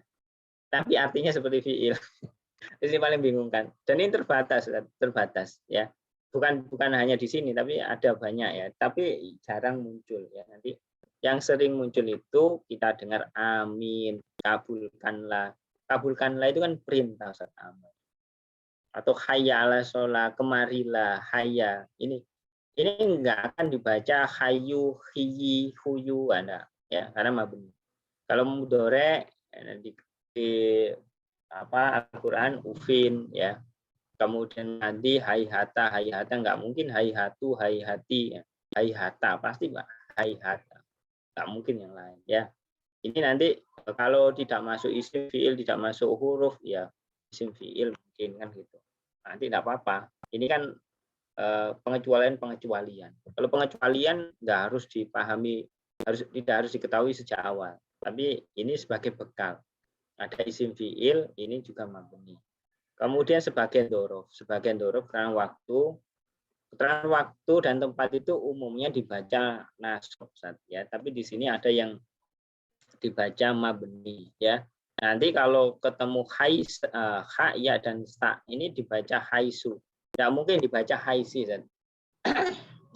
Tapi artinya seperti fi'il. Ini paling bingung kan. Dan ini terbatas, ya. bukan hanya di sini, tapi ada banyak ya, tapi jarang muncul ya. Nanti yang sering muncul itu kita dengar amin, kabulkanlah. Kabulkanlah itu kan perintah Ustaz Ahmad. Atau hayya ala sholat, kemarilah, hayya. Ini enggak akan dibaca hayu, hiyi, huyu, enggak ya, karena mabni. Kalau mudhore di Al-Qur'an ufin ya. Kemudian nanti hayhata enggak mungkin hayhatu, hayhati, hayhata pasti hayhata. Enggak mungkin yang lain ya. Ini nanti kalau tidak masuk isim fiil, tidak masuk huruf ya isim fiil mungkin kan gitu. Nanti tidak apa-apa. Ini kan pengecualian. Kalau pengecualian nggak harus dipahami, tidak harus diketahui sejak awal. Tapi ini sebagai bekal. Ada isim fiil, ini juga mabni. Kemudian sebagian dorof keterangan waktu dan tempat itu umumnya dibaca nasab ya. Tapi di sini ada yang dibaca mabni ya. Nanti kalau ketemu ha, ya dan sta ini dibaca haisu. Tidak mungkin dibaca haisi kan?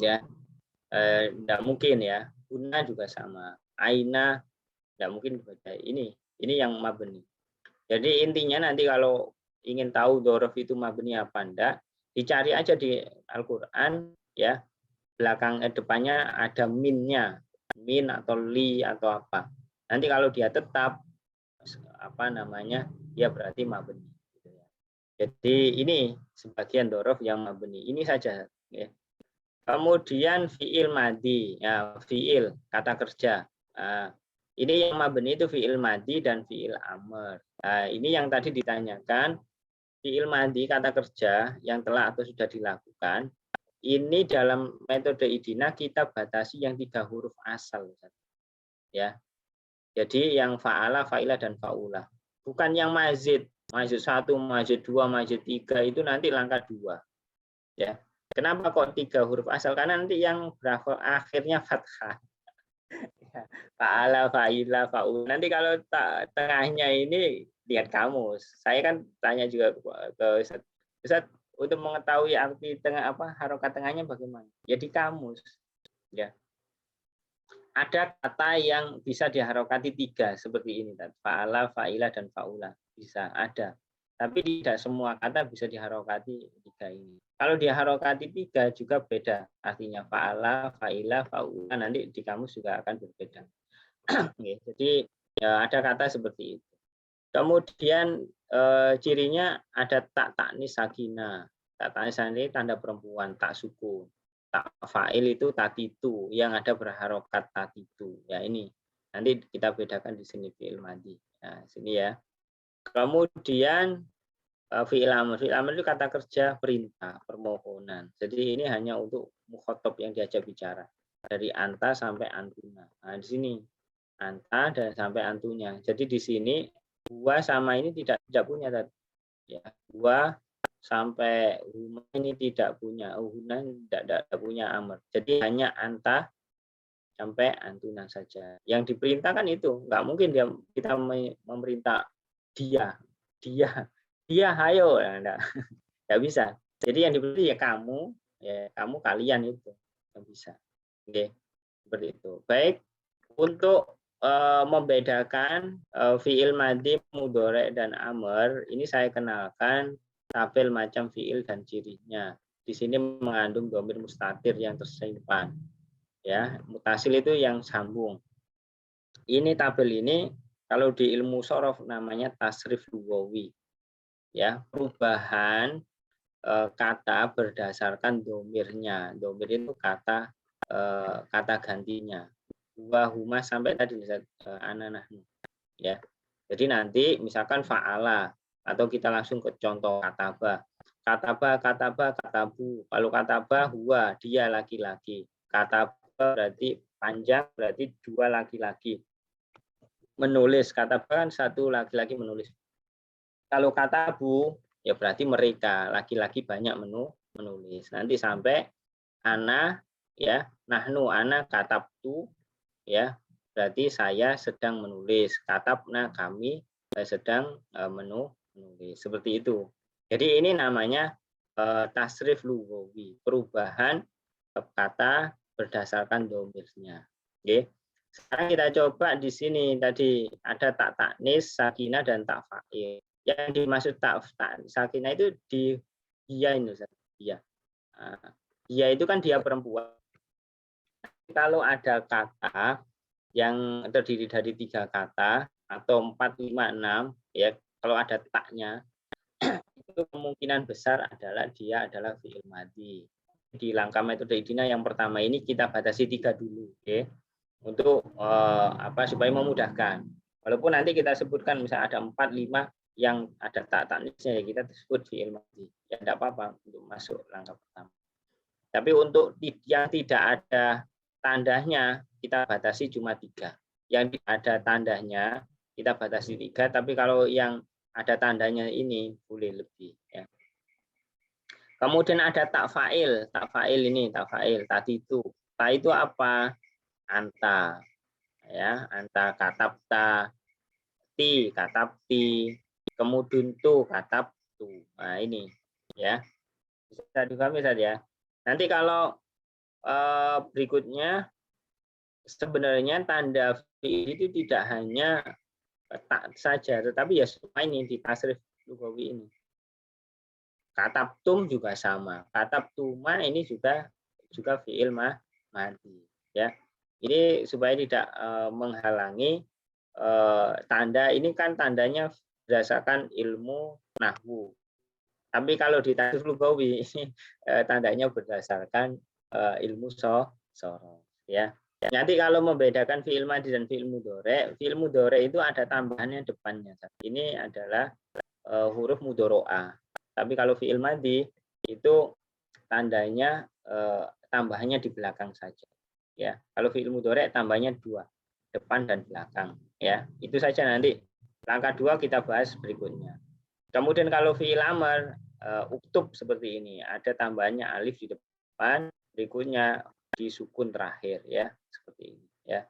Ya, tidak mungkin ya. Guna juga sama. Aina tidak mungkin dibaca ini. Ini yang mabni. Jadi intinya nanti kalau ingin tahu dzaraf itu mabni apa enggak, dicari aja di Al-Qur'an ya. Depannya ada minnya, min atau li atau apa. Nanti kalau dia tetap dia berarti mabni. Jadi ini sebagian dzaraf yang mabni. Ini saja ya. Kemudian fiil madi, ya, fiil kata kerja. Ini yang mabni itu fiil madi dan fiil amr. Ini yang tadi ditanyakan, fiil madi kata kerja yang telah atau sudah dilakukan. Ini dalam metode idina kita batasi yang 3 huruf asal, ya. Jadi yang fa'ala, fa'ilah dan fa'ulah. Bukan yang mazid. Mazid 1, mazid 2, mazid 3 itu nanti langkah 2. Ya. Kenapa kok 3 huruf asal? Karena nanti yang akhirnya fathah. Fa'ala, fa'ilah, fa'ulah. Nanti kalau tengahnya ini lihat kamus. Saya kan tanya juga ke Ustaz. Ustaz, untuk mengetahui arti tengah harokat tengahnya bagaimana? Ya di kamus. Ya. Ada kata yang bisa diharokati 3 seperti ini, fa'ala, fa'ilah dan fa'ula bisa ada, tapi tidak semua kata bisa diharokati 3 ini. Kalau diharokati 3 juga beda artinya, fa'ala, fa'ilah, fa'ula nanti di kamus juga akan berbeda. Jadi ya, ada kata seperti itu. Kemudian cirinya ada tak taknis sakinah. Tak taknis ini tanda perempuan, tak sukun. Tak fa'il itu tatitu yang ada berharokat tatitu ya. Ini nanti kita bedakan di sini fi'il madi. Nah, sini ya. Kemudian fi'il amr itu kata kerja perintah, permohonan. Jadi ini hanya untuk mukhotob yang diajak bicara dari anta sampai antuna. Nah, di sini anta dan sampai antunya. Jadi di sini gua sama ini tidak punya ya. Gua sampai huma ini tidak punya, huna tidak punya amr. Jadi hanya anta sampai antuna saja. Yang diperintahkan itu nggak mungkin kita memerintah dia, hayo, nggak bisa. Jadi yang diperintah ya kamu kalian itu yang bisa. Oke, seperti itu. Baik, untuk membedakan fiil madi, mudhore dan amr, ini saya kenalkan tabel macam fiil dan cirinya. Di sini mengandung dhamir mustatir yang tersimpan. Ya, mutasil itu yang sambung. Ini tabel ini kalau di ilmu shorof namanya tasrif lugawi. Ya, perubahan kata berdasarkan dhamirnya. Dhamir itu kata gantinya. Wa huma sampai tadi ananahnu. Ya. Jadi nanti misalkan fa'ala atau kita langsung ke contoh kataba. Katabu. Kalau kataba huwa, dia laki-laki. Kataba berarti panjang, berarti 2 laki-laki. Menulis, kataba kan 1 laki-laki menulis. Kalau katabu ya berarti mereka laki-laki banyak menulis. Nanti sampai ana ya, nahnu ana katabtu ya, berarti saya sedang menulis. Katabna kami sedang menulis. Seperti itu. Jadi ini namanya tasrif lughawi, perubahan kata berdasarkan domirnya. Oke. Sekarang kita coba di sini tadi ada tak taknis, sakinah dan tak fa'il. Yang dimaksud tak sakinah itu di dia ini, dia. Dia itu kan dia perempuan. Kalau ada kata yang terdiri dari 3 kata atau 4, 5, 6, ya kalau ada taknya, itu kemungkinan besar adalah dia adalah fi'il madhi. Di langkah metode IDINA yang pertama ini kita batasi 3 dulu, oke? Untuk supaya memudahkan. Walaupun nanti kita sebutkan misalnya ada 4, 5 yang ada tak taknisnya, ya kita sebut fi'il madhi. Ya tidak apa-apa untuk masuk langkah pertama. Tapi untuk yang tidak ada tandanya kita batasi cuma 3. Yang ada tandanya kita batasi 3. Tapi kalau yang ada tandanya ini boleh lebih. Ya. Kemudian ada tak fa'il. Tak fa'il ini tak fa'il tadi itu. Tak itu apa? Anta. Ya, anta katabta, ti katabti, kemudian tu katabtu. Nah ini ya. Bisa dipahami saja. Nanti kalau berikutnya sebenarnya tanda fi'il itu tidak hanya tak saja, tetapi ya semua ini di tasrif lughawi ini. Katabtum juga sama. Katabtuma ini juga fi'il madhi. Ya, ini supaya tidak menghalangi tanda ini kan tandanya berdasarkan ilmu nahwu. Tapi kalau di tasrif lughawi ini tandanya berdasarkan ilmu sorof. Ya. Nanti kalau membedakan fi'il madhi dan fi'il mudhari itu ada tambahannya depannya. Ini adalah huruf mudhoro'ah. Tapi kalau fi'il madhi itu tandanya tambahannya di belakang saja. Ya, kalau fi'il mudhari tambahnya 2, depan dan belakang. Ya, itu saja nanti. Langkah 2 kita bahas berikutnya. Kemudian kalau fi'il amr uktub seperti ini, ada tambahannya alif di depan, berikutnya di sukun terakhir ya, seperti ini ya.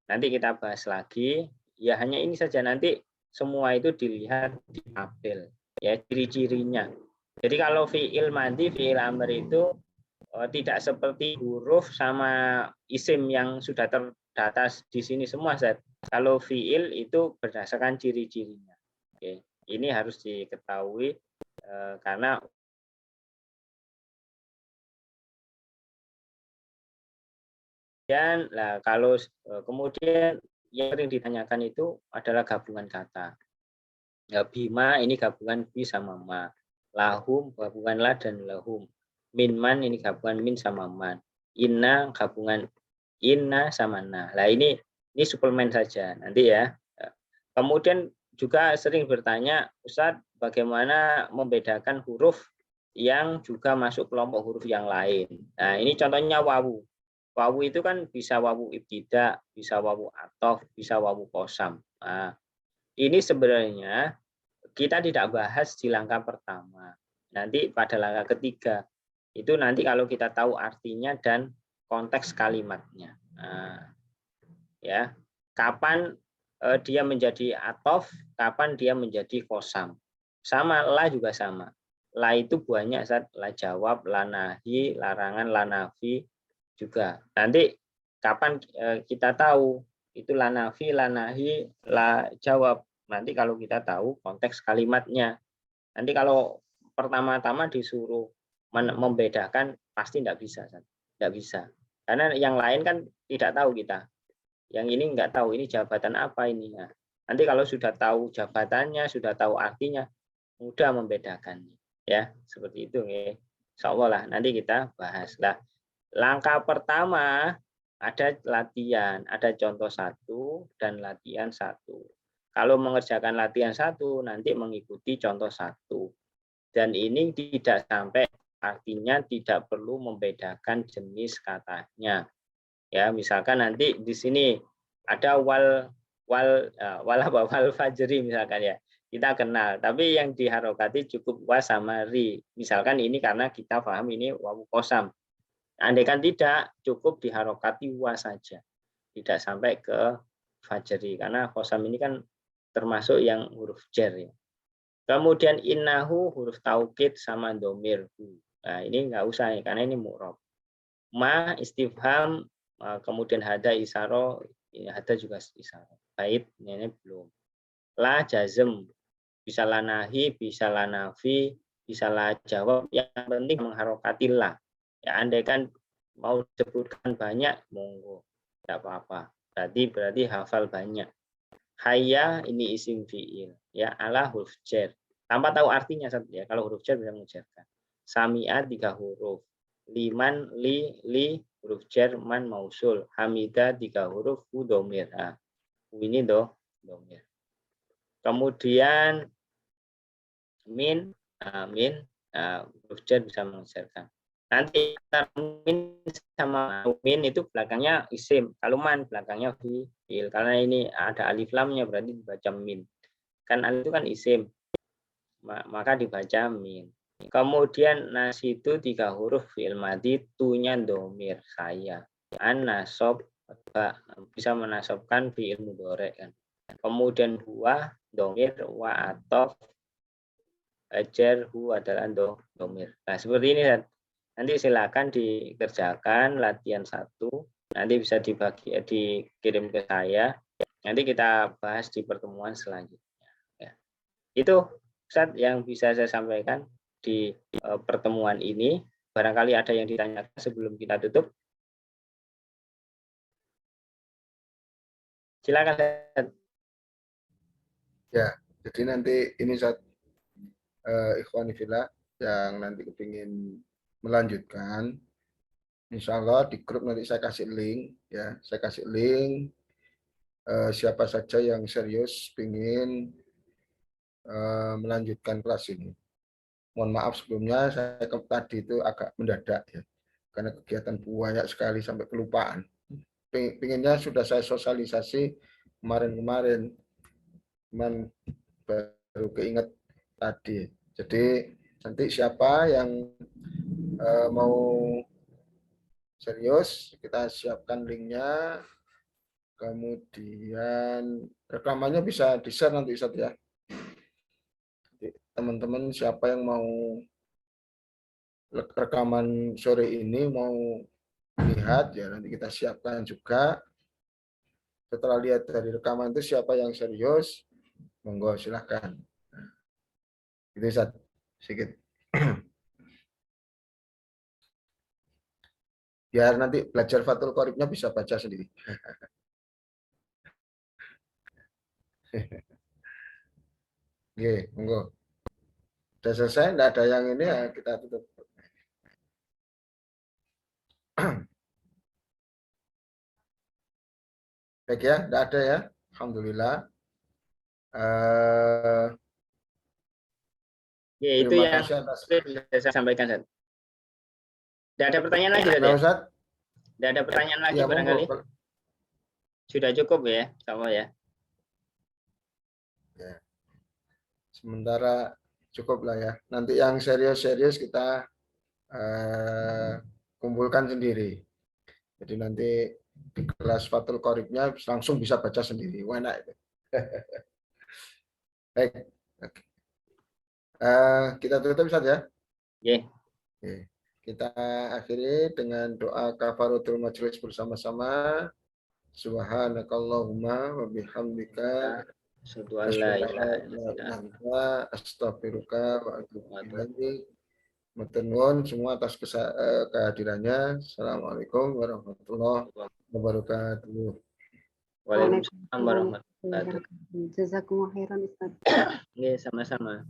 Nanti kita bahas lagi. Ya hanya ini saja, nanti semua itu dilihat di tabel ya, ciri-cirinya. Jadi kalau fi'il madhi, fi'il amr itu tidak seperti huruf sama isim yang sudah terdata di sini semua, Zat. Kalau fi'il itu berdasarkan ciri-cirinya. Oke. Ini harus diketahui karena kalau kemudian yang sering ditanyakan itu adalah gabungan kata. Ya, bima ini gabungan bi sama ma. Lahum gabungan la dan lahum. Minman ini gabungan min sama man. Inna gabungan inna sama na. Nah ini suplemen saja nanti ya. Kemudian juga sering bertanya, Ustadz, bagaimana membedakan huruf yang juga masuk kelompok huruf yang lain. Nah, ini contohnya wawu. Wawu itu kan bisa wawu ibtida, bisa wawu athof, bisa wawu qasam. Nah, ini sebenarnya kita tidak bahas di langkah pertama. Nanti pada langkah ketiga. Itu nanti kalau kita tahu artinya dan konteks kalimatnya. Nah, ya. Kapan dia menjadi athof, kapan dia menjadi qasam. Sama la juga sama. La itu banyak, Zat, la jawab, la nahi, larangan, la nafi juga. Nanti kapan kita tahu itu la nafi, la nahi, la jawab. Nanti kalau kita tahu konteks kalimatnya. Nanti kalau pertama-tama disuruh membedakan pasti tidak bisa, Zat. Tidak bisa. Karena yang lain kan tidak tahu kita. Yang ini nggak tahu ini jabatan apa ini. Nah, nanti kalau sudah tahu jabatannya, sudah tahu artinya, mudah membedakannya. Ya, seperti itu. Ya. Insya Allah lah, nanti kita bahas. Lah, langkah pertama ada latihan, ada contoh 1 dan latihan 1. Kalau mengerjakan latihan 1, nanti mengikuti contoh 1. Dan ini tidak sampai artinya tidak perlu membedakan jenis katanya. Ya, misalkan nanti di sini ada wal fajri misalkan ya. Kita kenal, tapi yang diharokati cukup wa sama ri. Misalkan ini karena kita paham ini wawu qasam. Andaikan tidak, cukup diharokati wa saja. Tidak sampai ke fajri karena qasam ini kan termasuk yang huruf jar ya. Kemudian innahu huruf taukid sama domir. Nah, ini nggak usah nih, karena ini mu'rob. Ma istifham, kemudian hada isaro, ini hada juga isaro. Bait ini belum. La jazm, bisa la nahi, bisa la nafi, bisa la jawab. Yang penting mengharokatillah. Ya, andai kan mau sebutkan banyak, monggo, tidak apa-apa. Berarti hafal banyak. Hayya ini isim fi'il, ya, ala huruf jar. Tanpa tahu artinya, ya. Kalau huruf jar bisa mengucapkan. Sami'a 3 huruf. Liman, li huruf jar, man mausul. Hamida 3 huruf, hu domir. Nah, ini domir. Kemudian min, huruf jar bisa mengucapkan. Nanti min sama min itu belakangnya isim. Kalau man belakangnya fi'il. Karena ini ada alif lamnya berarti dibaca min. Kan alif itu kan isim. Maka dibaca min. Kemudian nas itu 3 huruf fi'il madhi, tunya domir saya. An nasob bisa menasobkan fi'il mudhari kan. Kemudian huwa domir wa atof ajar hu adalah domir. Nah, seperti ini kan. Nanti silakan dikerjakan latihan 1. Nanti bisa dikirim ke saya. Nanti kita bahas di pertemuan selanjutnya. Ya. Itu Ustaz yang bisa saya sampaikan di pertemuan ini. Barangkali ada yang ditanyakan sebelum kita tutup. Silakan Ustaz. Ya, jadi nanti ini Ustaz, ikhwani fillah yang nanti kepingin melanjutkan, insya Allah di grup nanti saya kasih link, ya, saya kasih link siapa saja yang serius ingin melanjutkan kelas ini. Mohon maaf sebelumnya saya tadi itu agak mendadak ya, karena kegiatan banyak sekali sampai kelupaan. Pengennya sudah saya sosialisasi kemarin-kemarin, cuman baru keinget tadi. Jadi nanti siapa yang mau serius, kita siapkan linknya, kemudian rekamannya bisa di-share nanti Ustaz ya. Teman-teman siapa yang mau rekaman sore ini mau lihat ya, nanti kita siapkan juga. Setelah lihat dari rekaman itu siapa yang serius, monggo silahkan. Itu Ustaz, sedikit. Biar nanti belajar Fathul Qoribnya bisa baca sendiri. Oke, monggo. Sudah selesai, tidak ada yang ini ya, kita tutup. Baik ya, tidak ada ya. Alhamdulillah. Ya, itu Terima yang kasih atas saya sampaikan. Tidak ada pertanyaan lagi, ya, Ustaz? Tidak ada pertanyaan lagi Ya, barangkali. monggo. Sudah cukup ya, sama ya. Ya. Sementara cukup lah ya. Nanti yang serius-serius kita kumpulkan sendiri. Jadi nanti di kelas Fathul Qoribnya langsung bisa baca sendiri. Wah, enak itu. Baik. Kita tutup Ustaz ya. Yeah. Oke. Kita akhiri dengan doa kafaratul majelis bersama-sama. Subhanakallahumma wa bihamdika astaghfiruka wa atubu ilaik. Matur nuwun semua atas kehadirannya. Assalamualaikum warahmatullahi wabarakatuh. Waalaikumsalam warahmatullahi wabarakatuh. Jazakumullah khairan Ustaz. Iya, sama-sama.